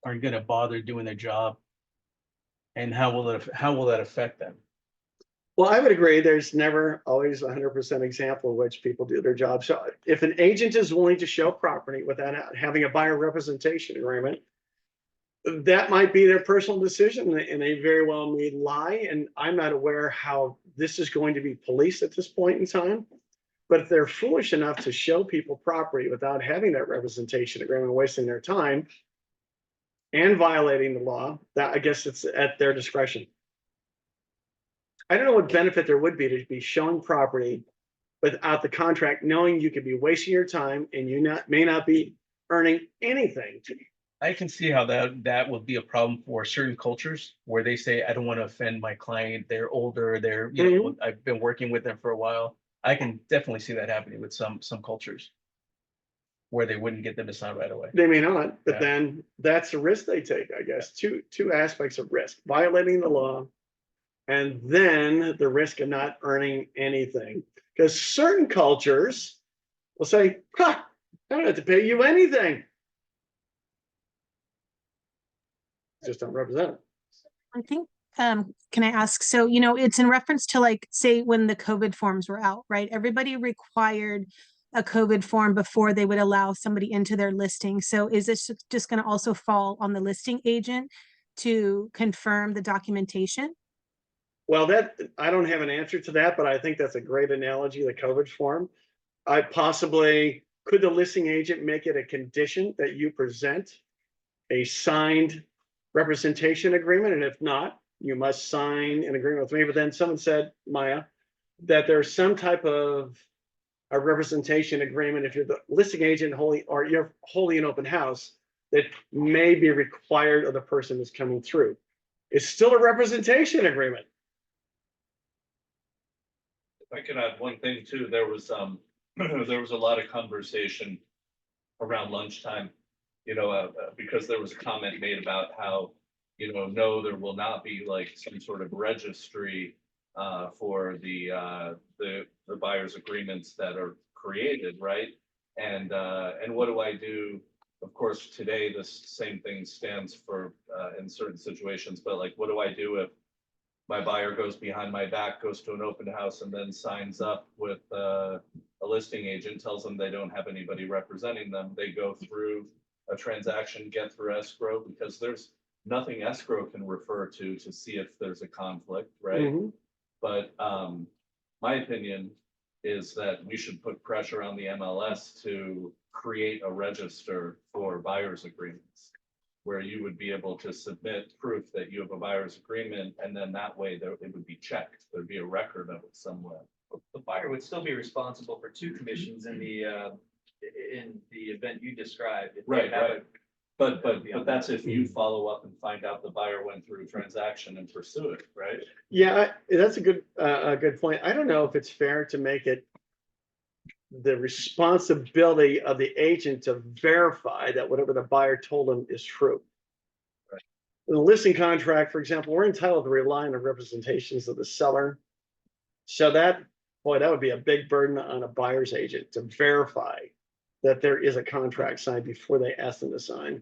Speaker 3: aren't gonna bother doing their job. And how will that affect them?
Speaker 2: Well, I would agree. There's never always 100% example of which people do their job. So if an agent is willing to show property without having a buyer representation agreement, that might be their personal decision and they very well may lie. And I'm not aware how this is going to be policed at this point in time. But if they're foolish enough to show people property without having that representation agreement, wasting their time and violating the law, that I guess it's at their discretion. I don't know what benefit there would be to be showing property without the contract, knowing you could be wasting your time and you may not be earning anything.
Speaker 3: I can see how that would be a problem for certain cultures where they say, I don't want to offend my client. They're older, I've been working with them for a while. I can definitely see that happening with some cultures where they wouldn't get them to sign right away.
Speaker 2: They may not, but
Speaker 3: Yeah.
Speaker 2: then that's a risk they take, I guess. Two aspects of risk, violating the law and then the risk of not earning anything. Because certain cultures will say, I don't have to pay you anything. Just don't represent it.
Speaker 9: I think, can I ask, so, it's in reference to like, say, when the COVID forms were out, right? Everybody required a COVID form before they would allow somebody into their listing. So is this just going to also fall on the listing agent to confirm the documentation?
Speaker 2: Well, I don't have an answer to that, but I think that's a great analogy, the COVID form. Could the listing agent make it a condition that you present a signed representation agreement? And if not, you must sign an agreement with me. But then someone said, Maya, that there's some type of a representation agreement if you're the listing agent or you're holding an open house that may be required of the person that's coming through. It's still a representation agreement.
Speaker 1: If I could add one thing too, there was a lot of conversation around lunchtime, because there was a comment made about how, no, there will not be like some sort of registry for the buyer's agreements that are created, right? And what do I do? Of course, today this same thing stands for in certain situations, but like, what do I do if my buyer goes behind my back, goes to an open house and then signs up with a listing agent, tells them they don't have anybody representing them. They go through a transaction, get through escrow, because there's nothing escrow can refer to see if there's a conflict, right?
Speaker 2: Mhm.
Speaker 1: But my opinion is that we should put pressure on the MLS to create a register for buyer's agreements, where you would be able to submit proof that you have a buyer's agreement, and then that way it would be checked. There'd be a record of it somewhere.
Speaker 7: The buyer would still be responsible for 2 commissions in the event you described. If they
Speaker 1: Right,
Speaker 7: have
Speaker 1: right. But that's if you follow up and find out the buyer went through a transaction and pursue it, right?
Speaker 2: Yeah, that's a good point. I don't know if it's fair to make it the responsibility of the agent to verify that whatever the buyer told them is true. In the listing contract, for example, we're entitled to rely on the representations of the seller. So that, boy, that would be a big burden on a buyer's agent to verify that there is a contract signed before they ask them to sign.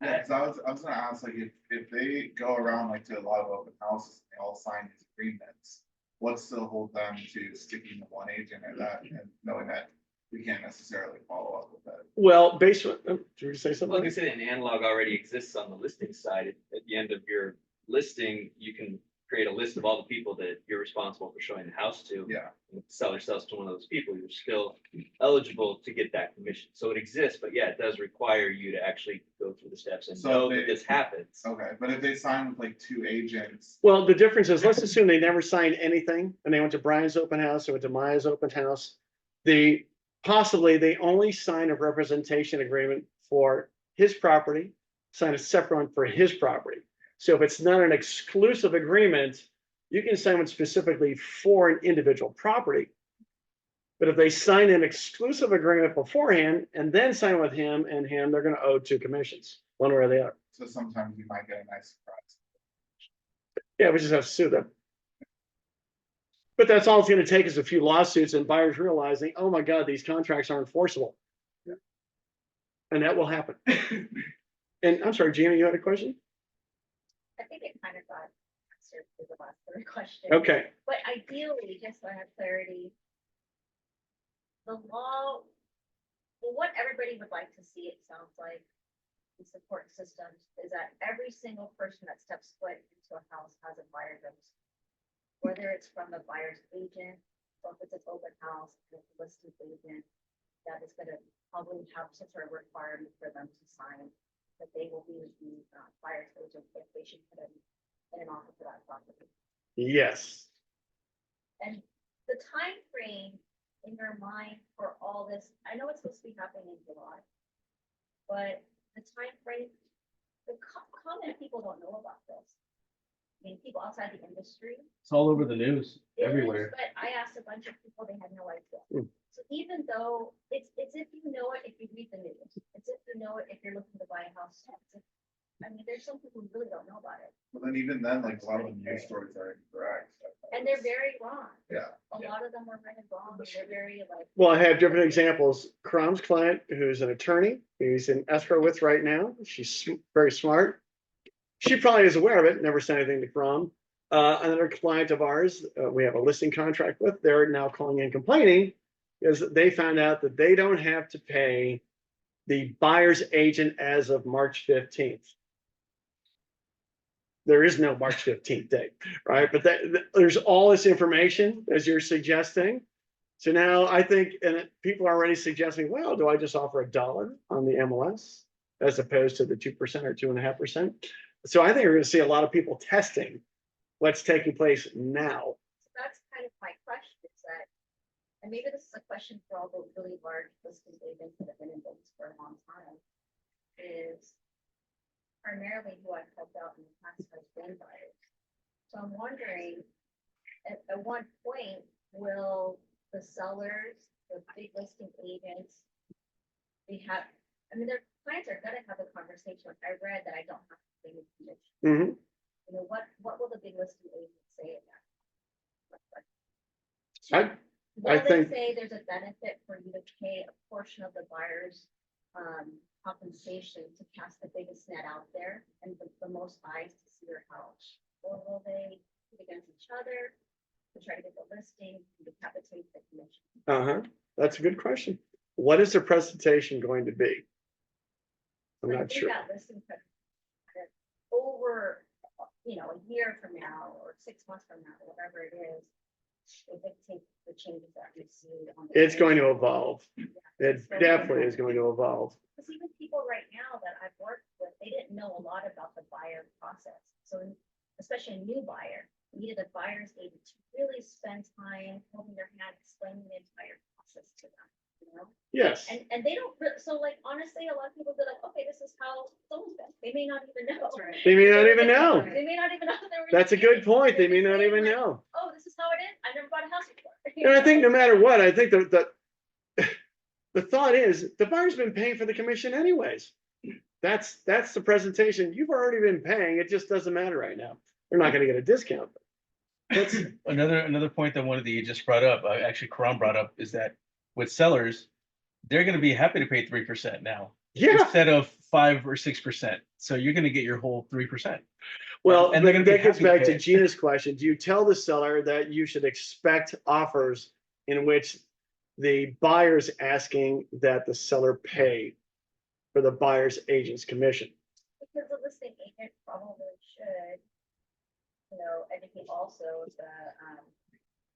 Speaker 10: Yeah, cause I was gonna ask, like, if they go around like to a lot of open houses, and they all sign these agreements. What's to hold them to sticking to one agent or that, and knowing that we can't necessarily follow up with that?
Speaker 2: Well, based on, did you say
Speaker 7: Like I
Speaker 2: something?
Speaker 7: said, an analog already exists on the listing side. At the end of your listing, you can create a list of all the people that you're responsible for showing the house to.
Speaker 10: Yeah,
Speaker 7: And if the seller sells to one of those people, you're still eligible to get that commission. So it exists, but yeah, it does require you to actually go through the steps and
Speaker 10: So
Speaker 7: know
Speaker 10: they-
Speaker 7: that this happens.
Speaker 10: okay, but if they sign with like two agents,
Speaker 2: Well, the difference is, let's assume they never signed anything and they went to Brian's open house, they went to Maya's open house. Possibly they only sign a representation agreement for his property, sign a separate one for his property. So if it's not an exclusive agreement, you can sign one specifically for an individual property. But if they sign an exclusive agreement beforehand and then sign with him and him, they're gonna owe two commissions, one way or the other.
Speaker 10: so sometimes you might get a nice surprise.
Speaker 2: Yeah, we just have to sue them. But that's all it's gonna take is a few lawsuits and buyers realizing, oh my God, these contracts are enforceable.
Speaker 10: Yeah.
Speaker 2: And that will happen. And I'm sorry, Gina, you had a question?
Speaker 11: I think it kind of got answered to the last third question.
Speaker 2: Okay,
Speaker 11: But ideally, just so I have clarity, the law, well, what everybody would like to see, it sounds like, in support systems, is that every single person that steps foot into a house has a buyer notice. Whether it's from the buyer's agent, or if it's an open house, and it's a listing agent, that is gonna probably have some sort of requirement for them to sign, that they will be the buyer's agent if they should put in an offer for that property.
Speaker 2: yes.
Speaker 11: And the time frame in your mind for all this, I know it's supposed to be happening in July. But the time frame, the common people don't know about this. I mean, people outside the industry.
Speaker 3: It's all over the news,
Speaker 11: it is,
Speaker 3: everywhere.
Speaker 11: But I asked a bunch of people, they had no idea.
Speaker 2: Hmm.
Speaker 11: So even though it's if you know it, if you read the news, it's if you know it, if you're looking to buy a house. I mean, there's some people who really don't know about it.
Speaker 10: But then even then, like a lot of the news stories are incorrect.
Speaker 11: And they're very wrong.
Speaker 10: Yeah.
Speaker 11: A lot of them are right and wrong. They're very like.
Speaker 2: Well, I have different examples. Crom's client, who's an attorney, who's in escrow with right now. She's very smart. She probably is aware of it, never said anything to Crom. Another client of ours, we have a listing contract with, they're now calling in complaining because they found out that they don't have to pay the buyer's agent as of March 15th. There is no March 15th date, right? But there's all this information as you're suggesting. So now I think, and people are already suggesting, well, do I just offer $1 on the MLS as opposed to the 2% or 2.5%? So I think we're gonna see a lot of people testing what's taking place now.
Speaker 11: That's kind of my question is that, and maybe this is a question for all the really large listing agents that have been in business for a long time, is primarily who I've helped out in the past has been buyers. So I'm wondering, at what point will the sellers, the big listing agents, I mean, their clients are gonna have a conversation. I read that I don't have to pay any commission.
Speaker 2: Mhm.
Speaker 11: You know, what will the big listing agent say in
Speaker 2: I-
Speaker 11: that? Will they
Speaker 2: think-
Speaker 11: say there's a benefit for you to pay a portion of the buyer's compensation to cast the biggest net out there and the most eyes to see your house? Or will they compete against each other to try to get the listing and decapitate the commission?
Speaker 2: That's a good question. What is the presentation going to be? I'm
Speaker 11: I
Speaker 2: not
Speaker 11: think
Speaker 2: sure.
Speaker 11: that listing could over, a year from now or 6 months from now, whatever it is, will dictate the changes that we see on.
Speaker 2: It's going to evolve. It definitely is going to evolve.
Speaker 11: Because even people right now that I've worked with, they didn't know a lot about the buyer process. So especially a new buyer, needed a buyer's agent to really spend time holding their hand, explaining the entire process to them, you know?
Speaker 2: Yes.
Speaker 11: And they don't, so like, honestly, a lot of people be like, okay, this is how it's always been. They may not even know.
Speaker 6: That's right.
Speaker 2: They may not even know.
Speaker 11: They may not even know. they were
Speaker 2: That's a
Speaker 11: gonna
Speaker 2: good
Speaker 11: get it.
Speaker 2: point. They may
Speaker 11: just
Speaker 2: not
Speaker 11: say,
Speaker 2: even
Speaker 11: like,
Speaker 2: know.
Speaker 11: Oh, this is how it is. I never bought a house before.
Speaker 2: And I think no matter what, I think the thought is the buyer's been paying for the commission anyways. That's the presentation. You've already been paying. It just doesn't matter right now. They're not gonna get a discount. That's,
Speaker 3: Another point that one of the agents brought up, actually Karan brought up, is that with sellers, they're gonna be happy to pay 3% now
Speaker 2: yeah,
Speaker 3: instead of 5 or 6%. So you're gonna get your whole 3%.
Speaker 2: well,
Speaker 3: And they're gonna be
Speaker 2: that gets
Speaker 3: happy to
Speaker 2: back
Speaker 3: pay
Speaker 2: to
Speaker 3: it.
Speaker 2: Gina's question. Do you tell the seller that you should expect offers in which the buyer's asking that the seller pay for the buyer's agent's commission?
Speaker 11: Because the listing agent probably should, educate also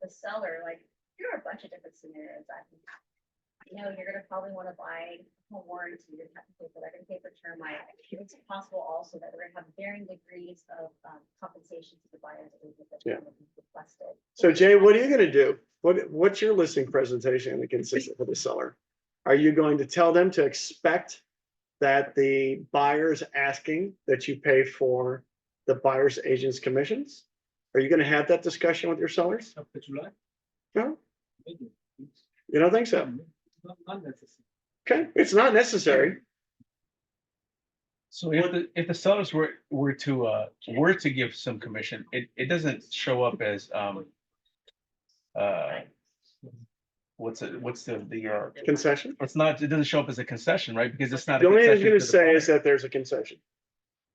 Speaker 11: the seller, like, there are a bunch of different scenarios I can. You're gonna probably wanna buy home warranty, you're gonna have to pay for that, you're gonna pay for termite. It's possible also that we're gonna have varying degrees of compensation to the buyer's agent that's
Speaker 2: Yeah.
Speaker 11: gonna be requested.
Speaker 2: So Jay, what are you gonna do? What's your listing presentation gonna consist of for the seller? Are you going to tell them to expect that the buyer's asking that you pay for the buyer's agent's commissions? Are you gonna have that discussion with your sellers? No, you don't think so?
Speaker 4: Not necessary.
Speaker 2: Okay, it's not necessary.
Speaker 3: So if the sellers were to give some commission, it doesn't show up as what's the
Speaker 2: Concession?
Speaker 3: it's not, it doesn't show up as a concession, right? Because it's not.
Speaker 2: The
Speaker 3: a
Speaker 2: only thing it's
Speaker 3: concession
Speaker 2: gonna
Speaker 3: to the
Speaker 2: say is
Speaker 3: buyer.
Speaker 2: that there's a concession.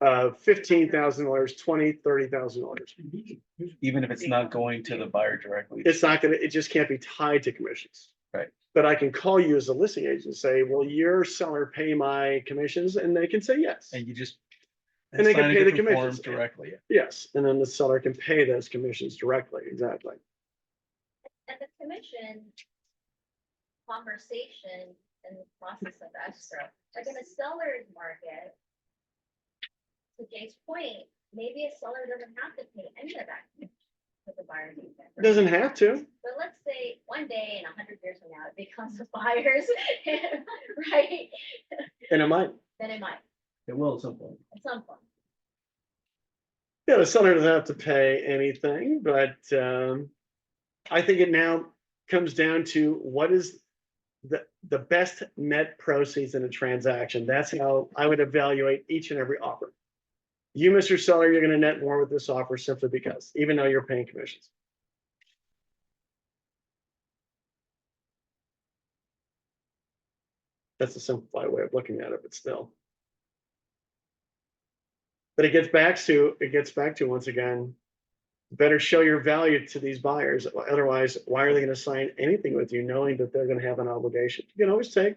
Speaker 2: $15,000, $20,000, $30,000.
Speaker 3: Even if it's not going to the buyer directly.
Speaker 2: It's not gonna, it just can't be tied to commissions.
Speaker 3: Right.
Speaker 2: But I can call you as a listing agent and say, will your seller pay my commissions? And they can say yes.
Speaker 3: And you just.
Speaker 2: And they can
Speaker 3: sign a
Speaker 2: pay the
Speaker 3: different form
Speaker 2: commissions.
Speaker 3: directly.
Speaker 2: Yes, and then the seller can pay those commissions directly, exactly.
Speaker 11: And the commission conversation in the process of escrow, like in a seller's market, to Jay's point, maybe a seller doesn't have to pay any of that with the buyer's agent.
Speaker 2: Doesn't have to.
Speaker 11: But let's say one day in 100 years from now, it becomes a buyer's, right?
Speaker 2: And it might.
Speaker 11: Then it might,
Speaker 3: It will at some point.
Speaker 11: at some point.
Speaker 2: Yeah, the seller doesn't have to pay anything, but I think it now comes down to what is the best net proceeds in a transaction. That's how I would evaluate each and every offer. You, Mr. Seller, you're gonna net more with this offer simply because, even though you're paying commissions. That's a simplified way of looking at it, but still. But it gets back to, once again, better show your value to these buyers. Otherwise, why are they gonna sign anything with you knowing that they're gonna have an obligation? You can always take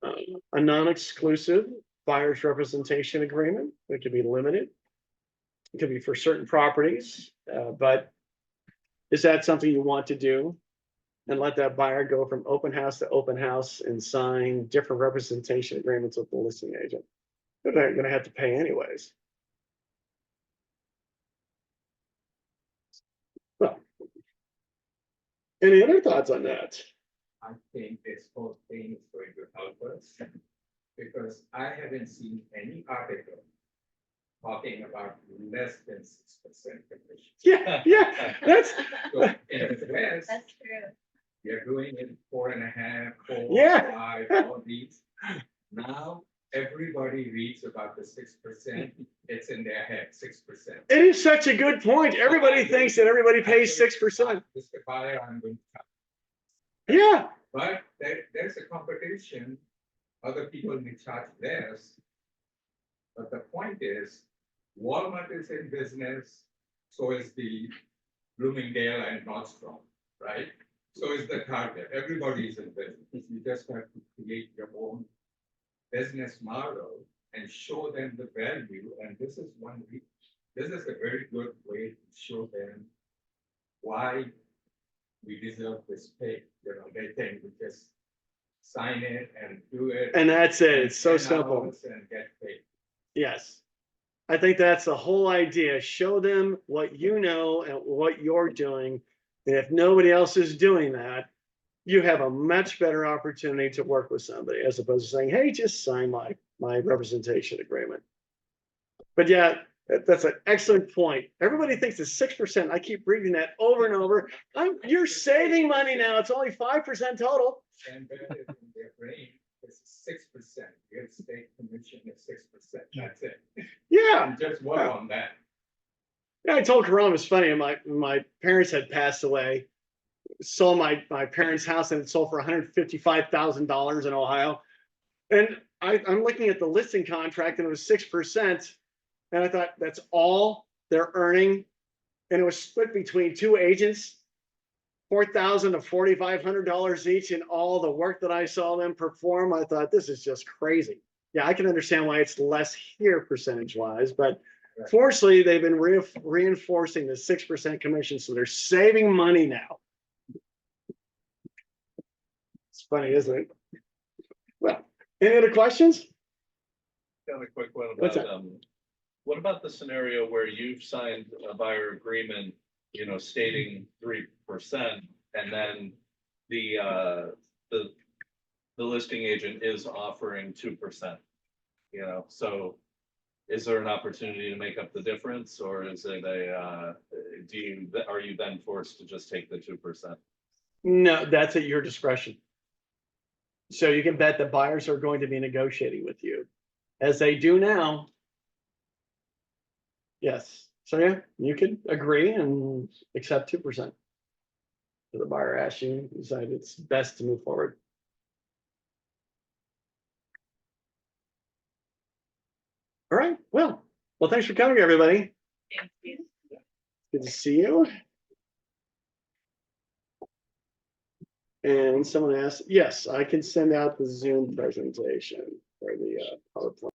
Speaker 2: a non-exclusive buyer's representation agreement. It could be limited. It could be for certain properties, but is that something you want to do? And let that buyer go from open house to open house and sign different representation agreements with the listing agent? They're gonna have to pay anyways. Well, any other thoughts on that?
Speaker 4: I think this whole thing is going to help us. Because I haven't seen any article talking about less than 6% commission.
Speaker 2: Yeah, that's,
Speaker 4: So in the West,
Speaker 11: That's true.
Speaker 4: you're doing it 4.5, 4,
Speaker 2: Yeah.
Speaker 4: 5, all these. Now, everybody reads about the 6%. It's in their head, 6%.
Speaker 2: it is such a good point. Everybody thinks that everybody pays 6%.
Speaker 4: Mr. Buyer, I'm going to.
Speaker 2: Yeah,
Speaker 4: But there's a competition. Other people may charge less. But the point is, Walmart is in business, so is the Bloomingdale and Nordstrom, right? So is the Target. Everybody is in business. You just have to create your own business model and show them the value. And this is this is a very good way to show them why we deserve this pay. They think we just sign it and do it.
Speaker 2: and that's it. It's so
Speaker 4: 10
Speaker 2: simple.
Speaker 4: hours and get paid.
Speaker 2: Yes. I think that's the whole idea. Show them what you know and what you're doing. And if nobody else is doing that, you have a much better opportunity to work with somebody as opposed to saying, hey, just sign my representation agreement. But yeah, that's an excellent point. Everybody thinks it's 6%. I keep reading that over and over. You're saving money now. It's only 5% total.
Speaker 4: And then in their brain, it's 6%, your state commission is 6%, that's it.
Speaker 2: Yeah.
Speaker 4: And just work on that.
Speaker 2: Yeah, I told Karan it was funny. My parents had passed away. Sold my parents' house and it sold for $155,000 in Ohio. And I'm looking at the listing contract and it was 6%. And I thought that's all they're earning. And it was split between two agents, $4,000 to $4,500 each, and all the work that I saw them perform. I thought this is just crazy. Yeah, I can understand why it's less here percentage wise, but fortunately they've been reinforcing the 6% commission, so they're saving money now. It's funny, isn't it? Well, any other questions?
Speaker 1: Got a quick one
Speaker 2: What's
Speaker 1: about, what about the scenario where you've signed a buyer agreement, you know, stating 3%, and then the listing agent is offering 2%? You know, so is there an opportunity to make up the difference, or is it are you then forced to just take the 2%?
Speaker 2: No, that's at your discretion. So you can bet the buyers are going to be negotiating with you, as they do now. Yes, so yeah, you could agree and accept 2%. So the buyer asks you, decide it's best to move forward. All right, well, thanks for coming, everybody.
Speaker 5: Thank you.
Speaker 2: Good to see you. And someone asked, yes, I can send out the Zoom presentation for the PowerPoint.